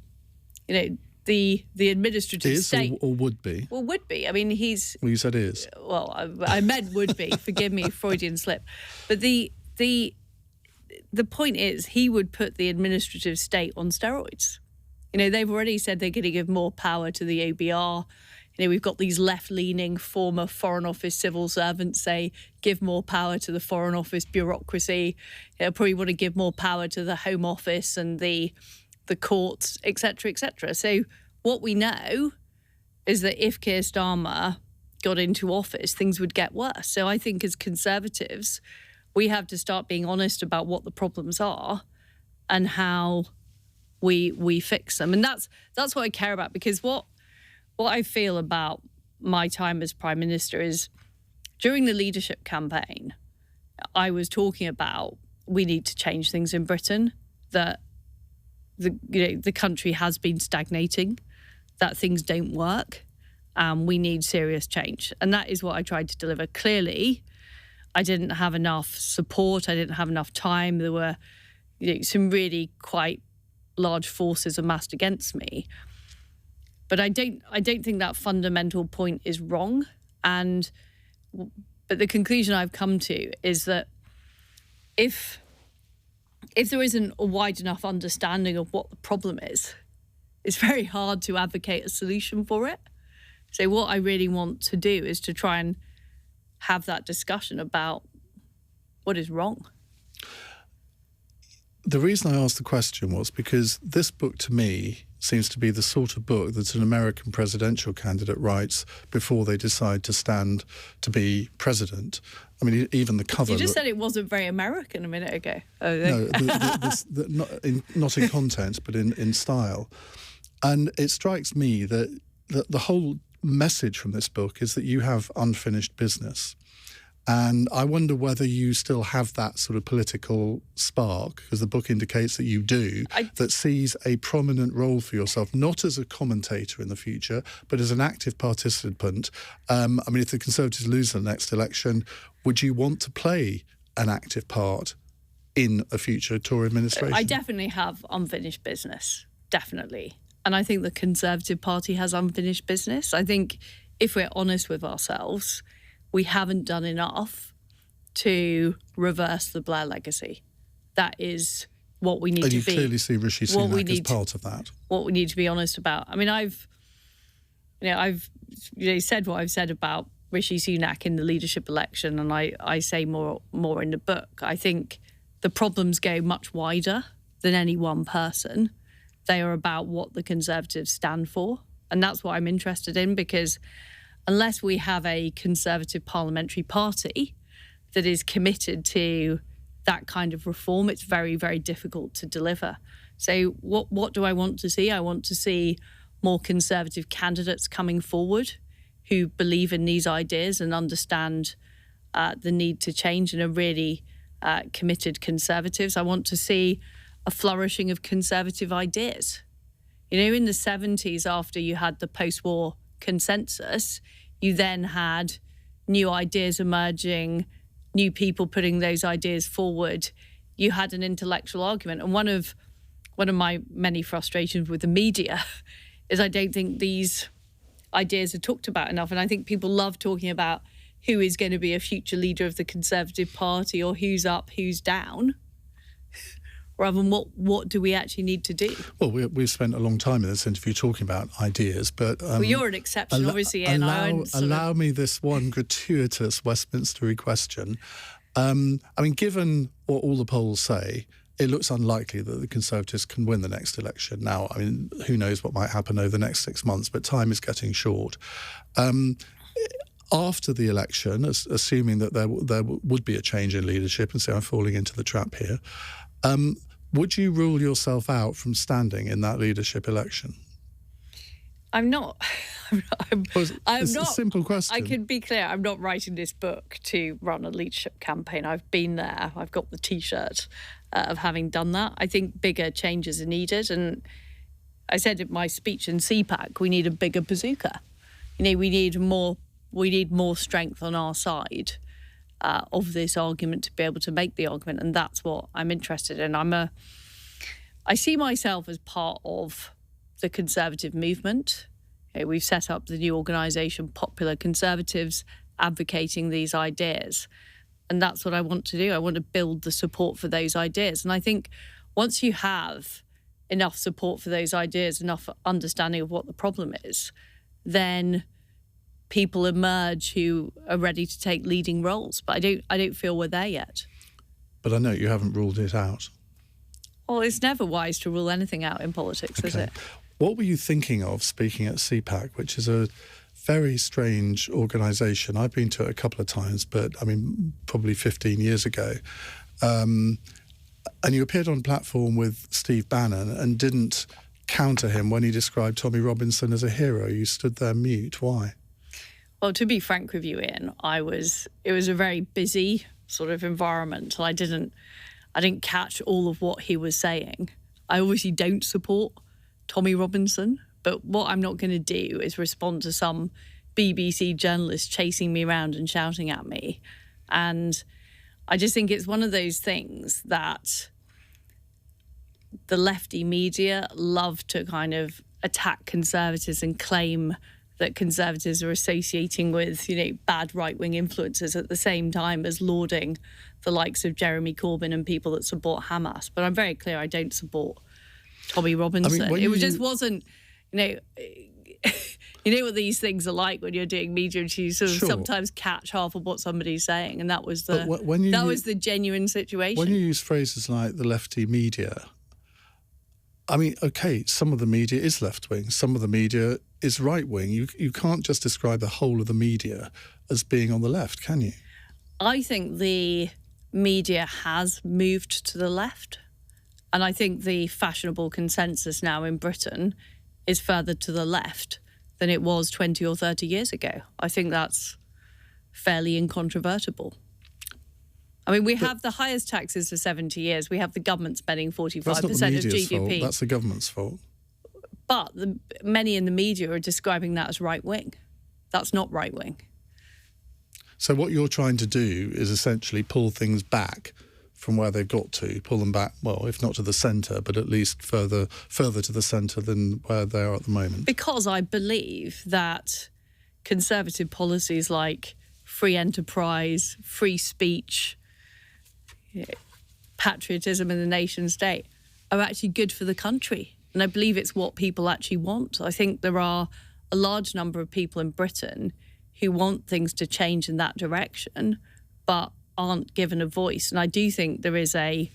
The administrative state... or would be? Well, would be. I mean, he's... Well, you said is. Well, I meant would be. Forgive me, Freudian slip. But the point is, he would put the administrative state on steroids. They've already said they're going to give more power to the OBR. We've got these left-leaning former Foreign Office civil servants say, give more power to the Foreign Office bureaucracy. They'll probably want to give more power to the Home Office and the the courts, etc., etc. So what we know is that if Keir Starmer got into office, things would get worse. So I think as Conservatives, we have to start being honest about what the problems are and how we fix them. And that's what I care about, because what I feel about my time as Prime Minister is during the leadership campaign, I was talking about we need to change things in Britain, that the country has been stagnating, that things don't work, we need serious change. And that is what I tried to deliver. Clearly, I didn't have enough support, I didn't have enough time. There were some really quite large forces amassed against me. But I don't think that fundamental point is wrong. But the conclusion I've come to is that if there isn't a wide enough understanding of what the problem is, it's very hard to advocate a solution for it. So what I really want to do is to try and have that discussion about what is wrong. The reason I asked the question was because this book, to me, seems to be the sort of book that an American presidential candidate writes before they decide to stand to be president. I mean, even the cover... You just said it wasn't very American a minute ago. No, not in content, but in style. And it strikes me that the whole message from this book is that you have unfinished business. And I wonder whether you still have that sort of political spark, because the book indicates that you do, that sees a prominent role for yourself, not as a commentator in the future, but as an active participant. I mean, if the Conservatives lose the next election, would you want to play an active part in a future Tory administration? I definitely have unfinished business, definitely. And I think the Conservative Party has unfinished business. I think if we're honest with ourselves, we haven't done enough to reverse the Blair legacy. That is what we need to be. And you clearly see Rishi Sunak as part of that. What we need to be honest about. I mean, I've said what I've said about Rishi Sunak in the leadership election, and I say more in the book. I think the problems go much wider than any one person. They are about what the Conservatives stand for. And that's what I'm interested in, because unless we have a Conservative parliamentary party that is committed to that kind of reform, it's very, very difficult to deliver. So what do I want to see? I want to see more Conservative candidates coming forward who believe in these ideas and understand the need to change and are really committed Conservatives. I want to see a flourishing of Conservative ideas. In the 70s, after you had the post-war consensus, you then had new ideas emerging, new people putting those ideas forward. You had an intellectual argument. And one of my many frustrations with the media is I don't think these ideas are talked about enough. And I think people love talking about who is going to be a future leader of the Conservative Party or who's up, who's down, rather than what do we actually need to do? Well, we've spent a long time in this interview talking about ideas, but... well, you're an exception, obviously, Ian. Allow me this one gratuitous Westminstery question. I mean, given what all the polls say, it looks unlikely that the Conservatives can win the next election. Now, I mean, who knows what might happen over the next 6 months, but time is getting short. After the election, assuming that there would be a change in leadership, and so I'm falling into the trap here, would you rule yourself out from standing in that leadership election? I'm not. It's a simple question. I can be clear. I'm not writing this book to run a leadership campaign. I've been there. I've got the T-shirt of having done that. I think bigger changes are needed. And I said in my speech in CPAC, we need a bigger bazooka. We need more strength on our side of this argument to be able to make the argument, and that's what I'm interested in. I see myself as part of the Conservative movement. We've set up the new organisation, Popular Conservatives, advocating these ideas, and that's what I want to do. I want to build the support for those ideas, and I think once you have enough support for those ideas, enough understanding of what the problem is, then people emerge who are ready to take leading roles. But I don't feel we're there yet. But I know you haven't ruled it out. Well, it's never wise to rule anything out in politics, is it? What were you thinking of speaking at CPAC, which is a very strange organisation? I've been to it a couple of times, but I mean, probably 15 years ago. And you appeared on platform with Steve Bannon and didn't counter him when he described Tommy Robinson as a hero. You stood there mute. Why? Well, to be frank with you, Ian, it was a very busy sort of environment. I didn't catch all of what he was saying. I obviously don't support Tommy Robinson, but what I'm not going to do is respond to some BBC journalist chasing me around and shouting at me. And I just think it's one of those things that the lefty media love to kind of attack Conservatives and claim that Conservatives are associating with, bad right-wing influences at the same time as lauding the likes of Jeremy Corbyn and people that support Hamas. But I'm very clear I don't support Tommy Robinson. I mean, just wasn't, you know what these things are like when you're doing media and you sort of sometimes catch half of what somebody's saying, and that was the genuine situation. When you use phrases like the lefty media, I mean, okay, some of the media is left-wing, some of the media is right-wing. You can't just describe the whole of the media as being on the left, can you? I think the media has moved to the left, and I think the fashionable consensus now in Britain is further to the left than it was 20 or 30 years ago. I think that's fairly incontrovertible. I mean, we have the highest taxes for 70 years. We have the government spending 45% of GDP. Fault. That's the government's fault. But many in the media are describing that as right-wing. That's not right-wing. So what you're trying to do is essentially pull things back from where they've got to, pull them back, well, if not to the centre, but at least further to the centre than where they are at the moment. Because I believe that Conservative policies like free enterprise, free speech, patriotism in the nation state are actually good for the country. And I believe it's what people actually want. I think there are a large number of people in Britain who want things to change in that direction, but aren't given a voice. And I do think there is I've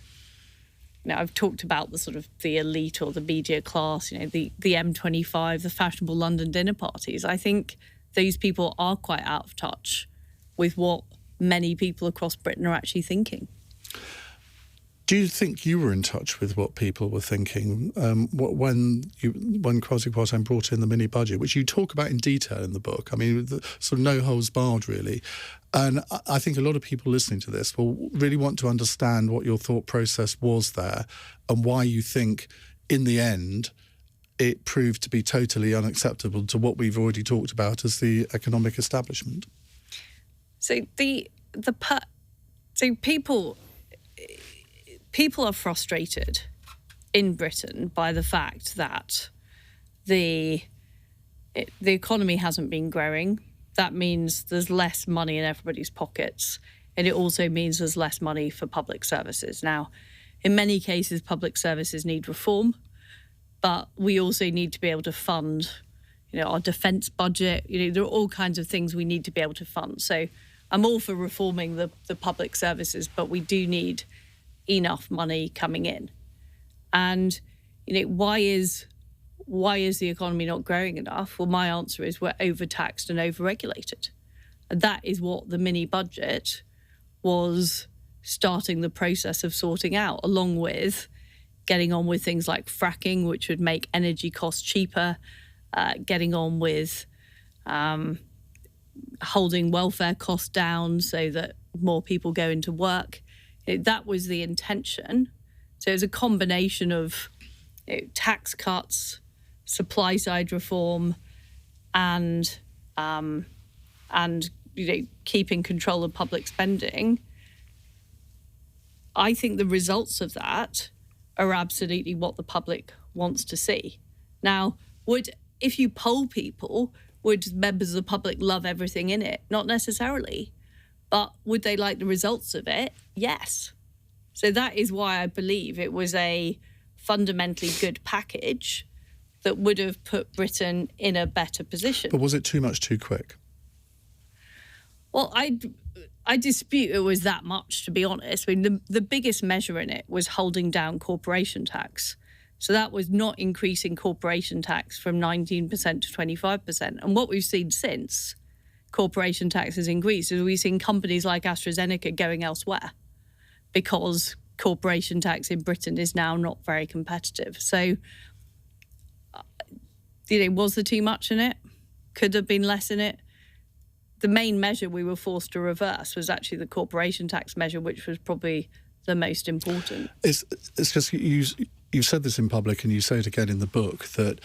talked about the sort of the elite or the media class, the M25, the fashionable London dinner parties. I think those people are quite out of touch with what many people across Britain are actually thinking. Do you think you were in touch with what people were thinking when Kwasi Kwarteng brought in the mini budget, which you talk about in detail in the book? I mean, sort of no holds barred, really. And I think a lot of people listening to this will really want to understand what your thought process was there and why you think, in the end, it proved to be totally unacceptable to what we've already talked about as the economic establishment. So people are frustrated in Britain by the fact that the economy hasn't been growing. That means there's less money in everybody's pockets, and it also means there's less money for public services. Now, in many cases, public services need reform, but we also need to be able to fund, our defence budget. There are all kinds of things we need to be able to fund. So I'm all for reforming the public services, but we do need enough money coming in. And, why is the economy not growing enough? Well, my answer is we're overtaxed and overregulated. And that is what the mini budget was starting the process of sorting out, along with getting on with things like fracking, which would make energy costs cheaper, getting on with holding welfare costs down so that more people go into work. That was the intention. So it was a combination of tax cuts, supply side reform, and keeping control of public spending. I think the results of that are absolutely what the public wants to see. Now, if you poll people, would members of the public love everything in it? Not necessarily. But would they like the results of it? Yes. So that is why I believe it was a fundamentally good package that would have put Britain in a better position. But was it too much too quick? Well, I dispute it was that much, to be honest. I mean, the biggest measure in it was holding down corporation tax. So that was not increasing corporation tax from 19% to 25%. And what we've seen since corporation tax has increased is we've seen companies like AstraZeneca going elsewhere because corporation tax in Britain is now not very competitive. So, was there too much in it? Could there have been less in it? The main measure we were forced to reverse was actually the corporation tax measure, which was probably the most important. It's just you've said this in public and you say it again in the book that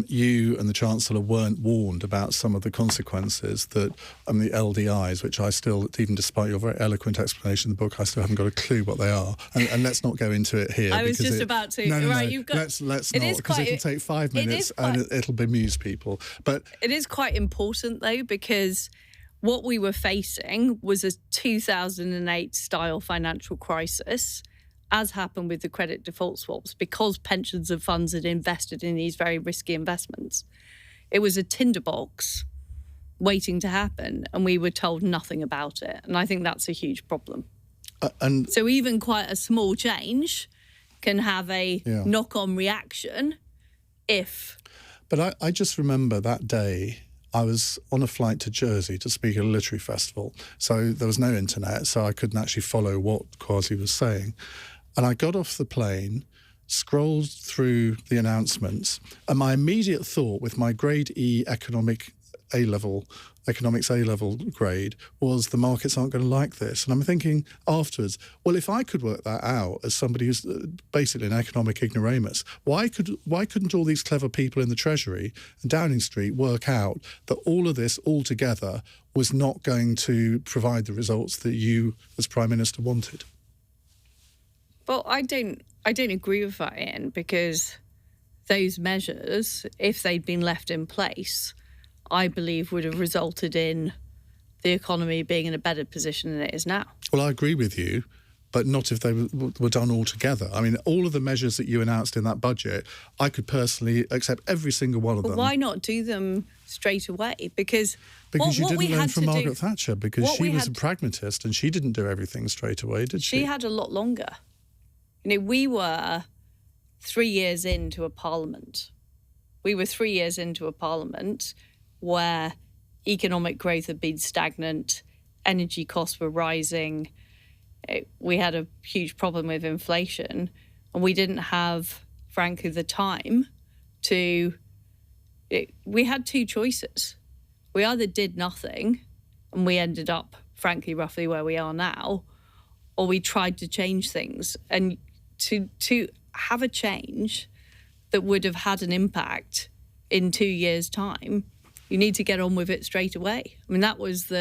you and the Chancellor weren't warned about some of the consequences that the LDIs, which I still, even despite your very eloquent explanation in the book, I still haven't got a clue what they are. And let's not go into it here. I was just about to. No, right, no. You've got, let's not, because it'll take 5 minutes and it'll bemuse people. But it is quite important, though, because what we were facing was a 2008-style financial crisis, as happened with the credit default swaps, because pensions and funds had invested in these very risky investments. It was a tinderbox waiting to happen, and we were told nothing about it. And I think that's a huge problem. So even quite a small change can have a knock-on reaction if... But I just remember that day... I was on a flight to Jersey to speak at a literary festival. So there was no internet, so I couldn't actually follow what Kwasi was saying. And I got off the plane, scrolled through the announcements, and my immediate thought with my grade E economics A-level grade was the markets aren't going to like this. And I'm thinking afterwards, well, if I could work that out as somebody who's basically an economic ignoramus, why couldn't all these clever people in the Treasury and Downing Street work out that all of this altogether was not going to provide the results that you as Prime Minister wanted? Well, I don't agree with that, Iain, because those measures, if they'd been left in place, I believe would have resulted in the economy being in a better position than it is now. Well, I agree with you, but not if they were done all together. I mean, all of the measures that you announced in that budget, I could personally accept every single one of them. Why not do them straight away? Because you didn't learn from Margaret Thatcher, because she was a pragmatist and she didn't do everything straight away, did she? She had a lot longer. We were 3 years into a parliament. Where economic growth had been stagnant, energy costs were rising, we had a huge problem with inflation, and we didn't have, frankly, the time to... We had two choices. We either did nothing, and we ended up, frankly, roughly where we are now, or we tried to change things. And to have a change that would have had an impact in 2 years' time, you need to get on with it straight away. I mean, that was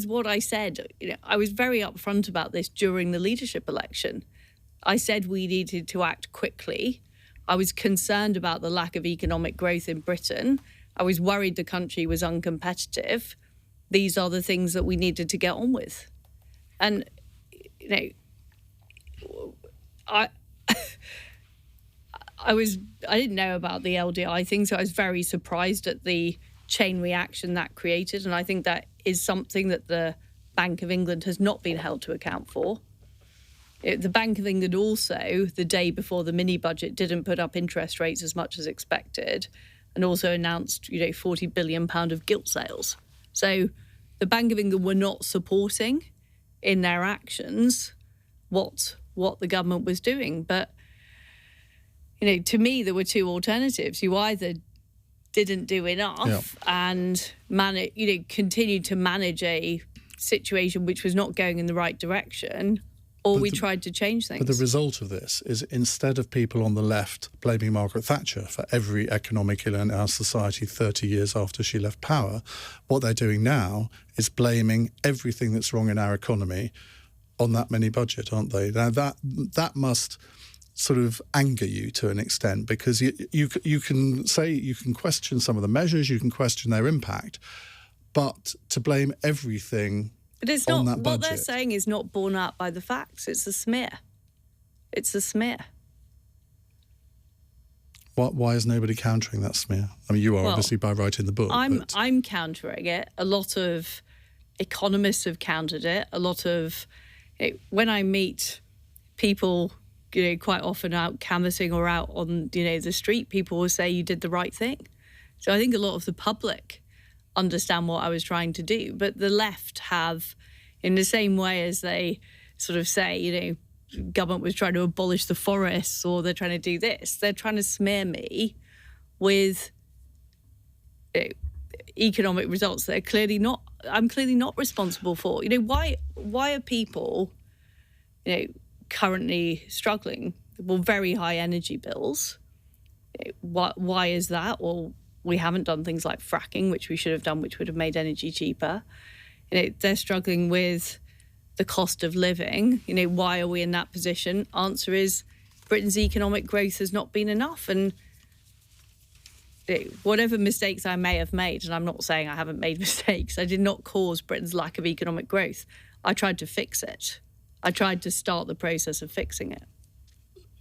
what I said. I was very upfront about this during the leadership election. I said we needed to act quickly. I was concerned about the lack of economic growth in Britain. I was worried the country was uncompetitive. These are the things that we needed to get on with. And, I didn't know about the LDI thing, so I was very surprised at the chain reaction that created. And I think that is something that the Bank of England has not been held to account for. The Bank of England also, the day before the mini-budget, didn't put up interest rates as much as expected, and also announced, £40 billion of gilt sales. So the Bank of England were not supporting in their actions what the government was doing. But to me, there were two alternatives. You either didn't do enough and continued to manage a situation which was not going in the right direction, or we tried to change things. But the result of this is, instead of people on the left blaming Margaret Thatcher for every economic ill in our society 30 years after she left power, what they're doing now is blaming everything that's wrong in our economy on that mini budget, aren't they? Now, that must sort of anger you to an extent, because you can question some of the measures, you can question their impact, but to blame everything but it's on not that budget, what they're saying is not borne out by the facts. It's a smear. It's a smear. Why is nobody countering that smear? I mean, you are obviously by writing the book. I'm countering it. A lot of economists have countered it. A lot of when I meet people, quite often out canvassing or out on the street, people will say you did the right thing. So I think a lot of the public understand what I was trying to do, but the left have, in the same way as they sort of say, government was trying to abolish the forests or they're trying to do this, they're trying to smear me with economic results that are I'm clearly not responsible for. Why are people, currently struggling? Well, very high energy bills. Why is that? Well, we haven't done things like fracking, which we should have done, which would have made energy cheaper. They're struggling with the cost of living. Why are we in that position? Answer is Britain's economic growth has not been enough. And whatever mistakes I may have made, and I'm not saying I haven't made mistakes, I did not cause Britain's lack of economic growth. I tried to fix it. I tried to start the process of fixing it.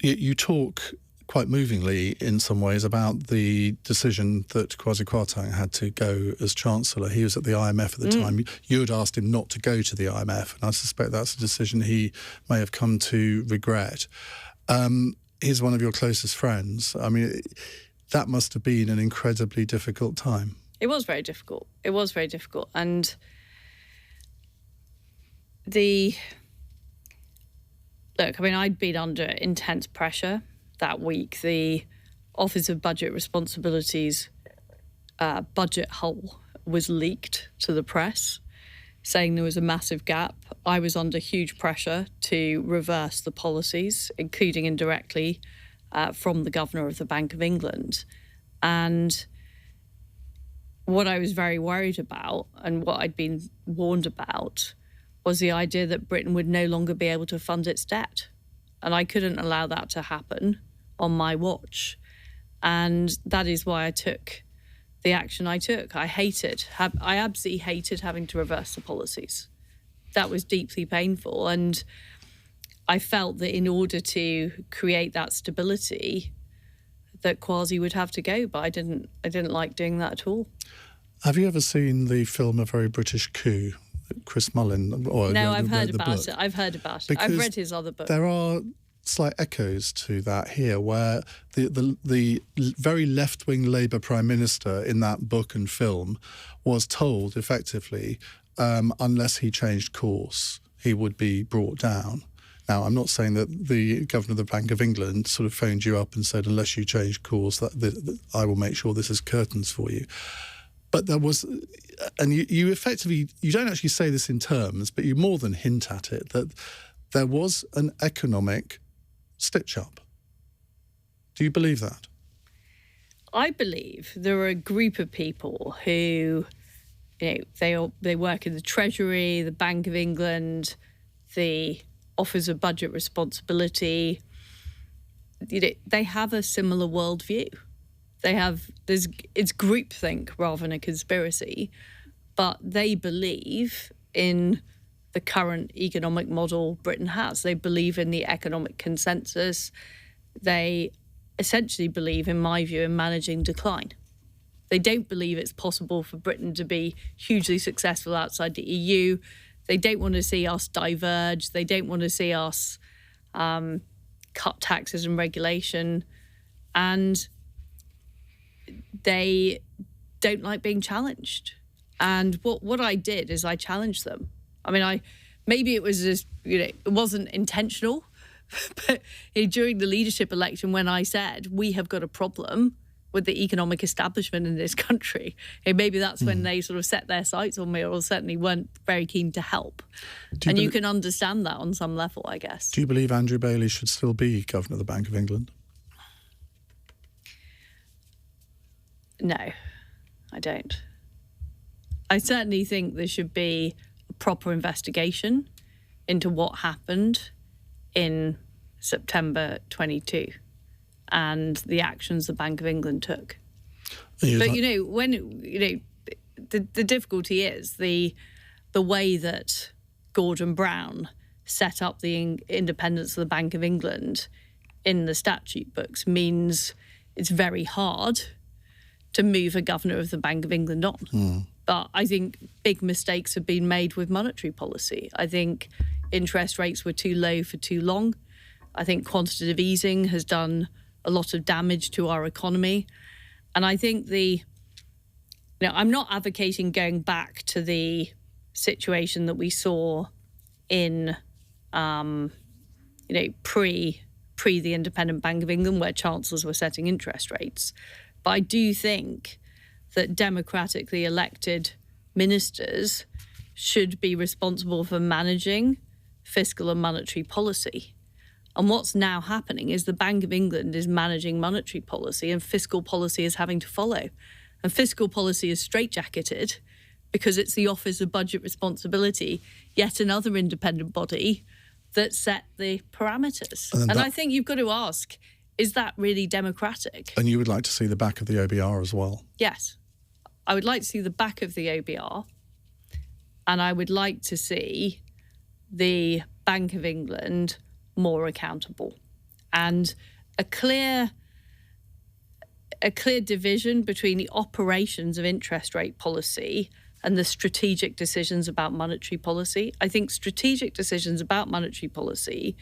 You talk quite movingly in some ways about the decision that Kwasi Kwarteng had to go as Chancellor. He was at the IMF at the time. You had asked him not to go to the IMF, and I suspect that's a decision he may have come to regret. He's one of your closest friends. I mean, that must have been an incredibly difficult time. It was very difficult. And I'd been under intense pressure. That week, the Office of Budget Responsibilities budget hole was leaked to the press, saying there was a massive gap. I was under huge pressure to reverse the policies, including indirectly from the Governor of the Bank of England. And what I was very worried about, and what I'd been warned about, was the idea that Britain would no longer be able to fund its debt. And I couldn't allow that to happen on my watch. And that is why I took the action I took. I absolutely hated having to reverse the policies. That was deeply painful. And I felt that in order to create that stability, that Kwasi would have to go. But I didn't like doing that at all. Have you ever seen the film A Very British Coup? Chris Mullin? No, I've heard about it. I've heard about it. I've read his other book. There are slight echoes to that here, where the very left-wing Labour Prime Minister in that book and film was told, effectively, unless he changed course, he would be brought down. Now, I'm not saying that the Governor of the Bank of England sort of phoned you up and said, unless you change course, that I will make sure this is curtains for you. But there was, and you effectively, you don't actually say this in terms, but you more than hint at it, that there was an economic stitch-up. Do you believe that? I believe there are a group of people who, they work in the Treasury, the Bank of England, the Office of Budget Responsibility. They have a similar worldview. It's groupthink rather than a conspiracy, but they believe in the current economic model Britain has. They believe in the economic consensus. They essentially believe, in my view, in managing decline. They don't believe it's possible for Britain to be hugely successful outside the EU. They don't want to see us diverge. They don't want to see us cut taxes and regulation. And they don't like being challenged. And what I did is I challenged them. I mean, maybe it was just, it wasn't intentional, but during the leadership election, when I said, we have got a problem with the economic establishment in this country, maybe that's when they sort of set their sights on me, or certainly weren't very keen to help. You can understand that on some level, I guess. Do you believe Andrew Bailey should still be Governor of the Bank of England? No, I don't. I certainly think there should be a proper investigation into what happened in September 22 and the actions the Bank of England took. But, the difficulty is the way that Gordon Brown set up the independence of the Bank of England in the statute books means it's very hard to move a Governor of the Bank of England on. But I think big mistakes have been made with monetary policy. I think interest rates were too low for too long. I think quantitative easing has done a lot of damage to our economy. And I think I'm not advocating going back to the situation that we saw in, pre the Independent Bank of England, where chancellors were setting interest rates. But I do think that democratically elected ministers should be responsible for managing fiscal and monetary policy. And what's now happening is the Bank of England is managing monetary policy and fiscal policy is having to follow. And fiscal policy is straitjacketed because it's the Office of Budget Responsibility, yet another independent body that set the parameters. And I think you've got to ask, is that really democratic? And you would like to see the back of the OBR as well? Yes. I would like to see the back of the OBR, and I would like to see the Bank of England more accountable, and a clear division between the operations of interest rate policy and the strategic decisions about monetary policy. I think strategic decisions about monetary policy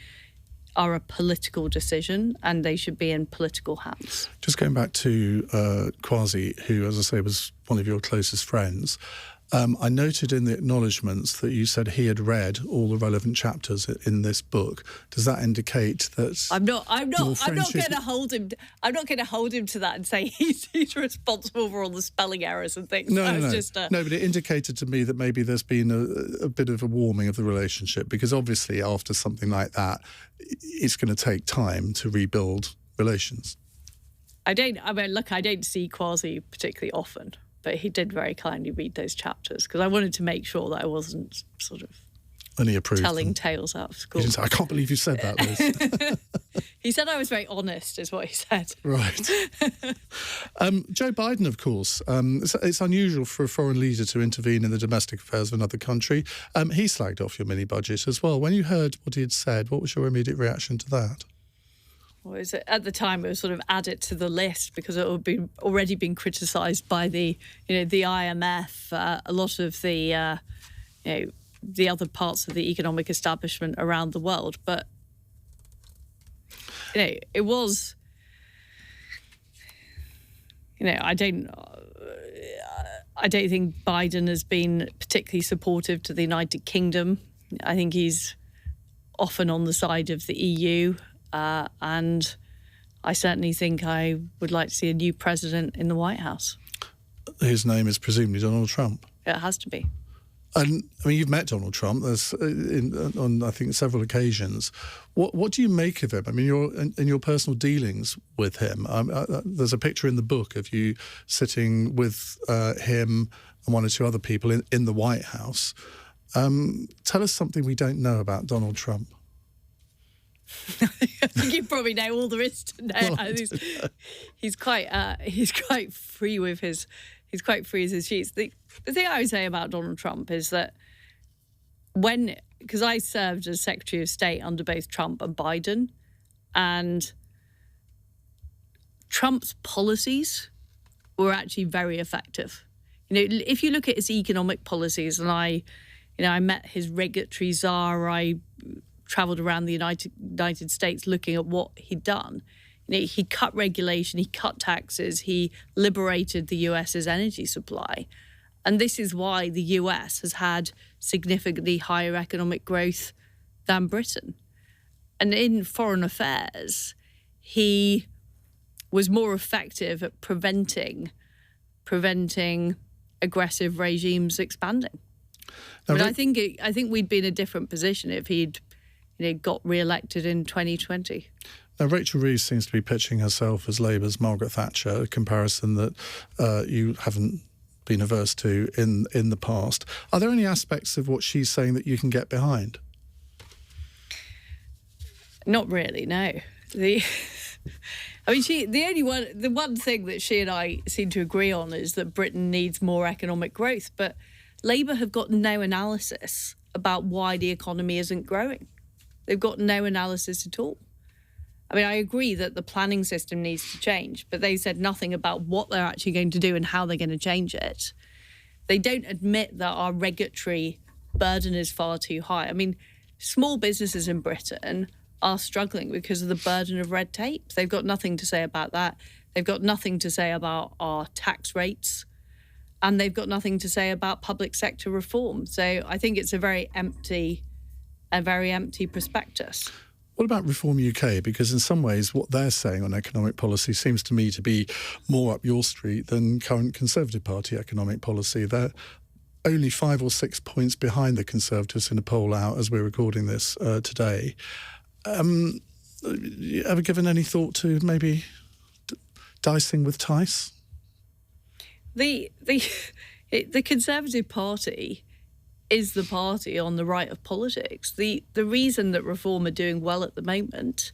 are a political decision and they should be in political hands. Just going back to Kwasi, who, as I say, was one of your closest friends, I noted in the acknowledgements that you said he had read all the relevant chapters in this book. Does that indicate that I'm not going to hold him. I'm not going to hold him to that and say he's responsible for all the spelling errors and things. No, but it indicated to me that maybe there's been a bit of a warming of the relationship, because obviously after something like that, it's going to take time to rebuild relations. I don't see Kwasi particularly often, but he did very kindly read those chapters because I wanted to make sure that I wasn't sort of telling tales out of school. He didn't say, I can't believe you said that, Liz. He said I was very honest, is what he said. Right. Joe Biden, of course, it's unusual for a foreign leader to intervene in the domestic affairs of another country. He slagged off your mini-budget as well. When you heard what he had said, what was your immediate reaction to that? Well, at the time, it was sort of add it to the list because it had already been criticised by the IMF, a lot of the other parts of the economic establishment around the world. But it was, I don't think Biden has been particularly supportive to the United Kingdom. I think he's often on the side of the EU. And I certainly think I would like to see a new president in the White House. His name is presumably Donald Trump. It has to be. And I mean, you've met Donald Trump on I think several occasions. What do you make of him? I mean, in your personal dealings with him. There's a picture in the book of you sitting with him and one or two other people in the White House. Tell us something we don't know about Donald Trump. I think you probably know all there is to know. Well, he's quite free with his sheets. The thing I would say about Donald Trump is that because I served as Secretary of State under both Trump and Biden, and Trump's policies were actually very effective. If you look at his economic policies, and I met his regulatory czar, I travelled around the United States looking at what he'd done. He cut regulation, he cut taxes, he liberated the US's energy supply. And this is why the US has had significantly higher economic growth than Britain. And in foreign affairs, he was more effective at preventing aggressive regimes expanding. But I think we'd be in a different position if he'd got re-elected in 2020. Now, Rachel Reeves seems to be pitching herself as Labour's Margaret Thatcher, a comparison that you haven't been averse to in the past. Are there any aspects of what she's saying that you can get behind? Not really, no. The one thing that she and I seem to agree on is that Britain needs more economic growth, but Labour have got no analysis about why the economy isn't growing. They've got no analysis at all. I mean, I agree that the planning system needs to change, but they said nothing about what they're actually going to do and how they're going to change it. They don't admit that our regulatory burden is far too high. I mean, small businesses in Britain are struggling because of the burden of red tape. They've got nothing to say about that. They've got nothing to say about our tax rates. And they've got nothing to say about public sector reform. So I think it's a very empty prospectus. What about Reform UK? Because in some ways what they're saying on economic policy seems to me to be more up your street than current Conservative Party economic policy. They're only 5 or 6 points behind the Conservatives in a poll out as we're recording this today. You ever given any thought to maybe dicing with Tice? The Conservative Party is the party on the right of politics. The reason that Reform are doing well at the moment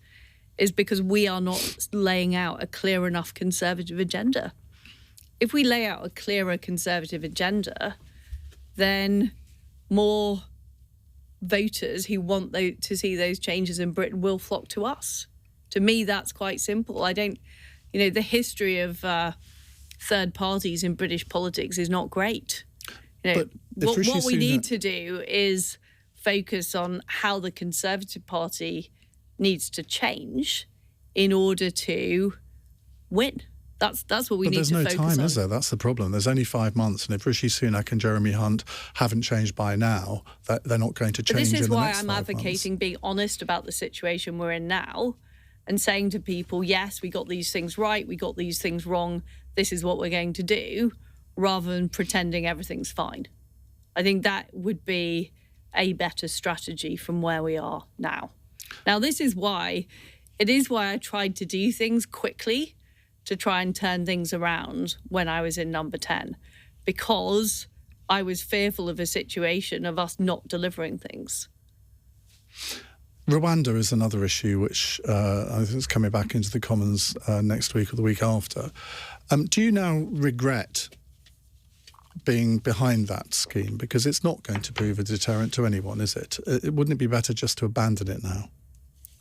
is because we are not laying out a clear enough Conservative agenda. If we lay out a clearer Conservative agenda, then more voters who want to see those changes in Britain will flock to us. To me, that's quite simple. The history of third parties in British politics is not great. What we need to do is focus on how the Conservative Party needs to change in order to win. That's what we need to focus on. But there's no time, is there? That's the problem. There's only 5 months, and if Rishi Sunak and Jeremy Hunt haven't changed by now, they're not going to change in the next 5 months. This is why I'm advocating being honest about the situation we're in now and saying to people, yes, we got these things right, we got these things wrong, this is what we're going to do, rather than pretending everything's fine. I think that would be a better strategy from where we are now. Now, it is why I tried to do things quickly to try and turn things around when I was in number 10, because I was fearful of a situation of us not delivering things. Rwanda is another issue which I think is coming back into the Commons next week or the week after. Do you now regret being behind that scheme? Because it's not going to prove a deterrent to anyone, is it? Wouldn't it be better just to abandon it now?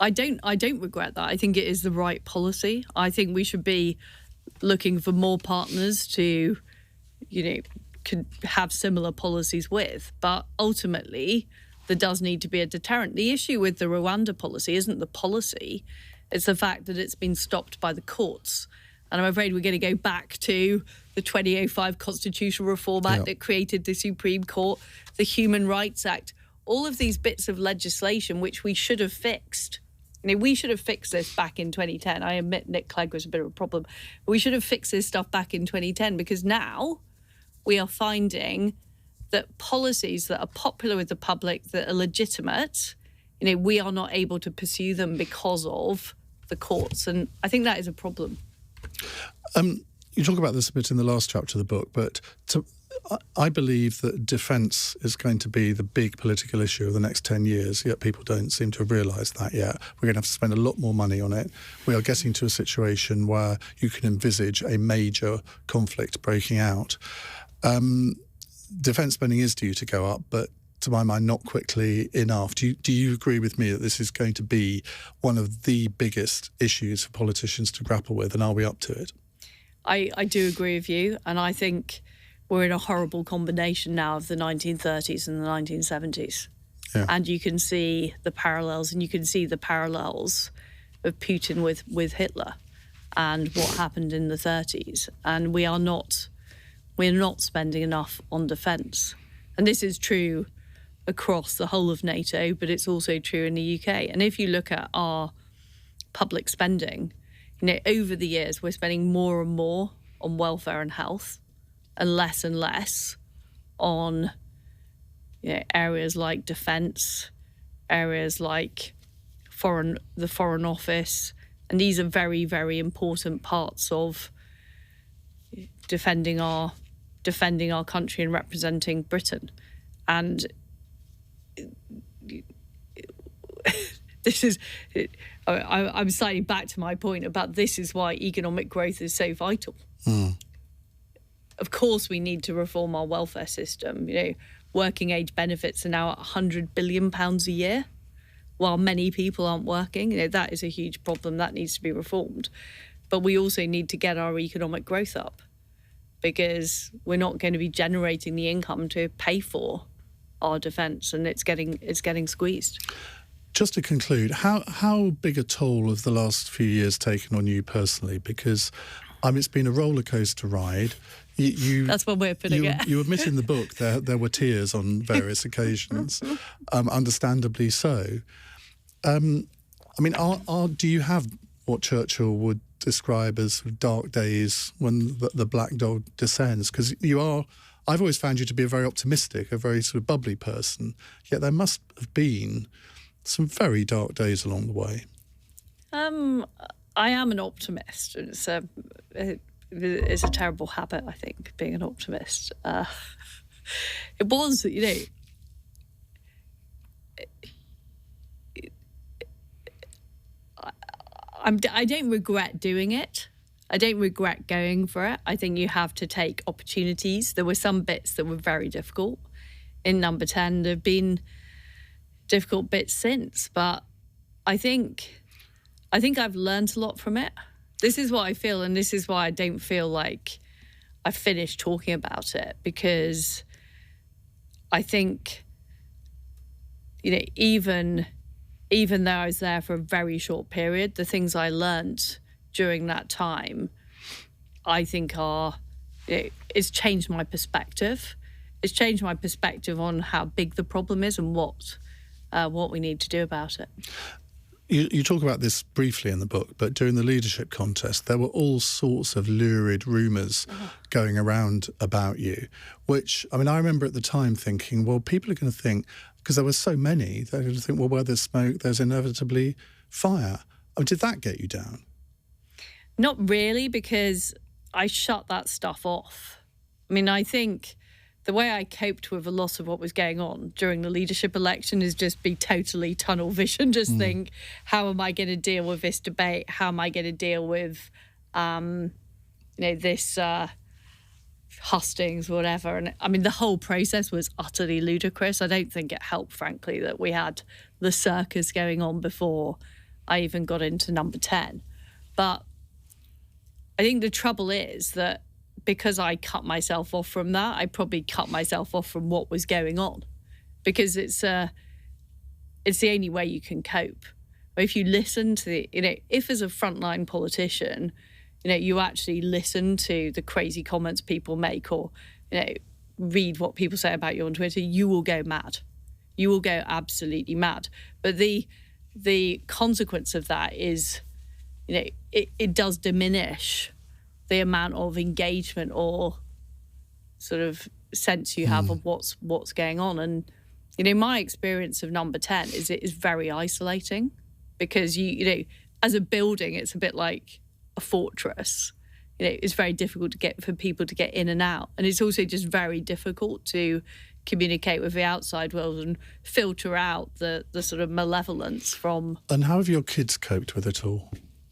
I don't regret that. I think it is the right policy. I think we should be looking for more partners to, could have similar policies with. But ultimately, there does need to be a deterrent. The issue with the Rwanda policy isn't the policy. It's the fact that it's been stopped by the courts. And I'm afraid we're going to go back to the 2005 Constitutional Reform Act that created the Supreme Court, the Human Rights Act, all of these bits of legislation which we should have fixed. We should have fixed this back in 2010. I admit Nick Clegg was a bit of a problem. But we should have fixed this stuff back in 2010, because now we are finding that policies that are popular with the public, that are legitimate, we are not able to pursue them because of the courts. And I think that is a problem. You talk about this a bit in the last chapter of the book, but I believe that defence is going to be the big political issue of the next 10 years, yet people don't seem to have realised that yet. We're going to have to spend a lot more money on it. We are getting to a situation where you can envisage a major conflict breaking out. Defence spending is due to go up, but to my mind, not quickly enough. Do you agree with me that this is going to be one of the biggest issues for politicians to grapple with, and are we up to it? I do agree with you, and I think we're in a horrible combination now of the 1930s and the 1970s. Yeah. And you can see the parallels, of Putin with Hitler and what happened in the 30s. And we're not spending enough on defence. And this is true across the whole of NATO, but it's also true in the UK. And if you look at our public spending, over the years, we're spending more and more on welfare and health and less on areas like defence, areas like the Foreign Office. And these are very, very important parts of defending our country and representing Britain. And this is, I'm slightly back to my point about this is why economic growth is so vital. Of course, we need to reform our welfare system. Working age benefits are now at £100 billion a year, while many people aren't working. That is a huge problem. That needs to be reformed. But we also need to get our economic growth up. because we're not going to be generating the income to pay for our defence, and it's getting squeezed. Just to conclude, how big a toll have the last few years taken on you personally? Because it's been a roller coaster ride. That's one way of putting it. You admit in the book there were tears on various occasions, understandably so. Do you have what Churchill would describe as dark days when the black dog descends? Because I've always found you to be a very optimistic, a very sort of bubbly person, yet there must have been some very dark days along the way. I am an optimist. It's a terrible habit, I think, being an optimist. It was, I don't regret doing it. I don't regret going for it. I think you have to take opportunities. There were some bits that were very difficult in Number 10. There have been difficult bits since, but I think I've learned a lot from it. This is what I feel, and this is why I don't feel like I've finished talking about it, because I think, even though I was there for a very short period, the things I learned during that time, I think it's changed my perspective. It's changed my perspective on how big the problem is and what we need to do about it. You talk about this briefly in the book, but during the leadership contest, there were all sorts of lurid rumours going around about you, which, I remember at the time thinking, well, people are going to think, because there were so many, they're going to think, well, where there's smoke, there's inevitably fire. Did that get you down? Not really, because I shut that stuff off. I think the way I coped with a lot of what was going on during the leadership election is just be totally tunnel vision, just think, how am I going to deal with this debate? How am I going to deal with, this hustings, whatever. And the whole process was utterly ludicrous. I don't think it helped, frankly, that we had the circus going on before I even got into Number 10. But I think the trouble is that because I cut myself off from that, I probably cut myself off from what was going on, because it's the only way you can cope. Or if you listen to if as a frontline politician, you actually listen to the crazy comments people make, or read what people say about you on Twitter, you will go mad. You will go absolutely mad. But the consequence of that is, it does diminish the amount of engagement or sort of sense you have of what's going on. And my experience of Number 10 is it is very isolating, because you as a building, it's a bit like a fortress. It's very difficult for people to get in and out, and it's also just very difficult to communicate with the outside world and filter out the sort of malevolence from. And how have your kids coped with it all?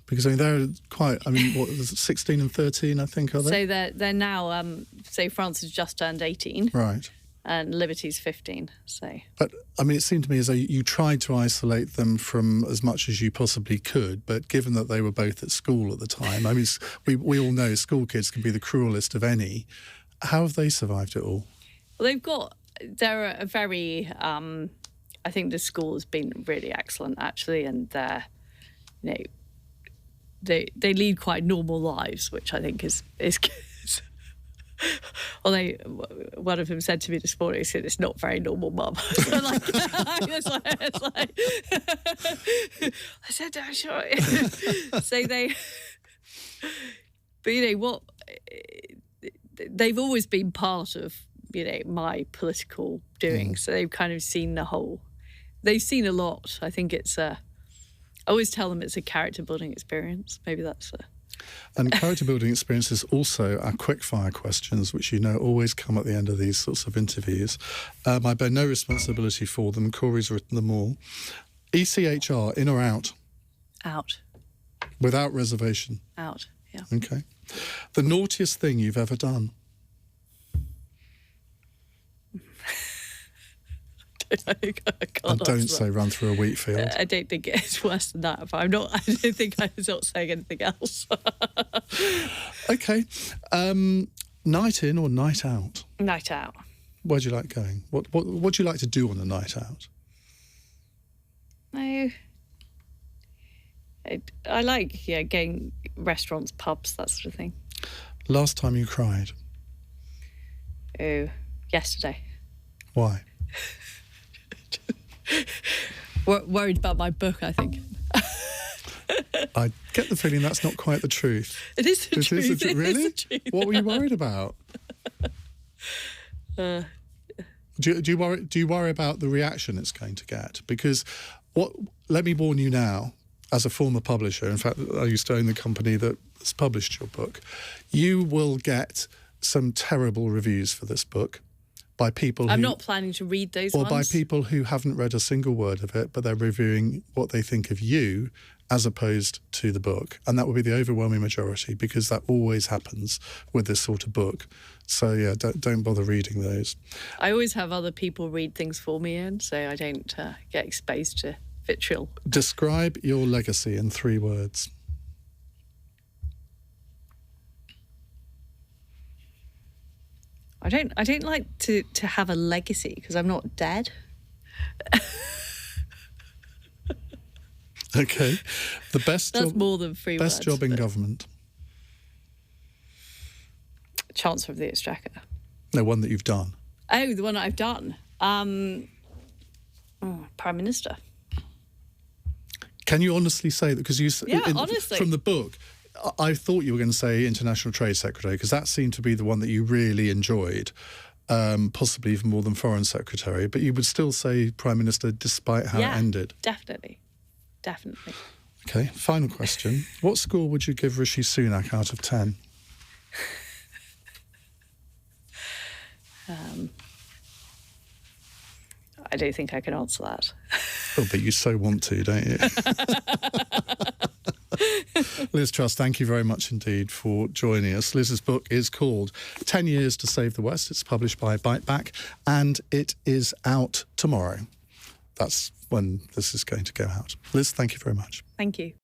Because they're quite, what was it, 16 and 13, I think, are they? So they're now, France has just turned 18. Right. And Liberty's 15, so. But, it seemed to me as though you tried to isolate them from as much as you possibly could, but given that they were both at school at the time, we all know school kids can be the cruelest of any. How have they survived it all? Well, they're a very, I think the school has been really excellent, actually, and they're, they lead quite normal lives, which I think is good. Although one of them said to me this morning, he said, "It's not very normal, Mum." So it's like I said, "I'm sure." So but they've always been part of my political doing. So they've kind of seen they've seen a lot. I think I always tell them it's a character building experience. Maybe that's And character building experience is also our quickfire questions, which always come at the end of these sorts of interviews. I bear no responsibility for them. Corey's written them all. ECHR, in or out? Out. Without reservation? Out, yeah. Okay. The naughtiest thing you've ever done? I can't and don't say run through a wheat field. I don't think it's worse than that, but I don't think I'm not saying anything else. Okay. Night in or night out? Night out. Where do you like going? What do you like to do on a night out? I like going restaurants, pubs, that sort of thing. Last time you cried? Oh, yesterday. Why? Worried about my book, I think. I get the feeling that's not quite the truth. It is the truth. Really? It is the truth. What were you worried about? Do you worry about the reaction it's going to get? Because let me warn you now, as a former publisher, in fact, I used to own the company that has published your book, you will get some terrible reviews for this book by people I'm not planning to read those ones. Or by people who haven't read a single word of it, but they're reviewing what they think of you as opposed to the book. And that will be the overwhelming majority, because that always happens with this sort of book. So, yeah, don't bother reading those. I always have other people read things for me, Iain, so I don't get exposed to vitriol. Describe your legacy in 3 words. I don't like to have a legacy because I'm not dead. Okay. The best That's job, more than 3 words. Best job in government. Chancellor of the Exchequer. No, one that you've done. Oh, the one that I've done. Prime Minister. Can you honestly say that? Because honestly. From the book, I thought you were going to say International Trade Secretary, because that seemed to be the one that you really enjoyed, possibly even more than Foreign Secretary. But you would still say Prime Minister despite how it ended. Definitely. Okay, final question. What score would you give Rishi Sunak out of 10? I don't think I can answer that. Oh, but you so want to, don't you? Liz Truss, thank you very much indeed for joining us. Liz's book is called 10 Years to Save the West. It's published by Bite Back, and it is out tomorrow. That's when this is going to go out. Liz, thank you very much. Thank you.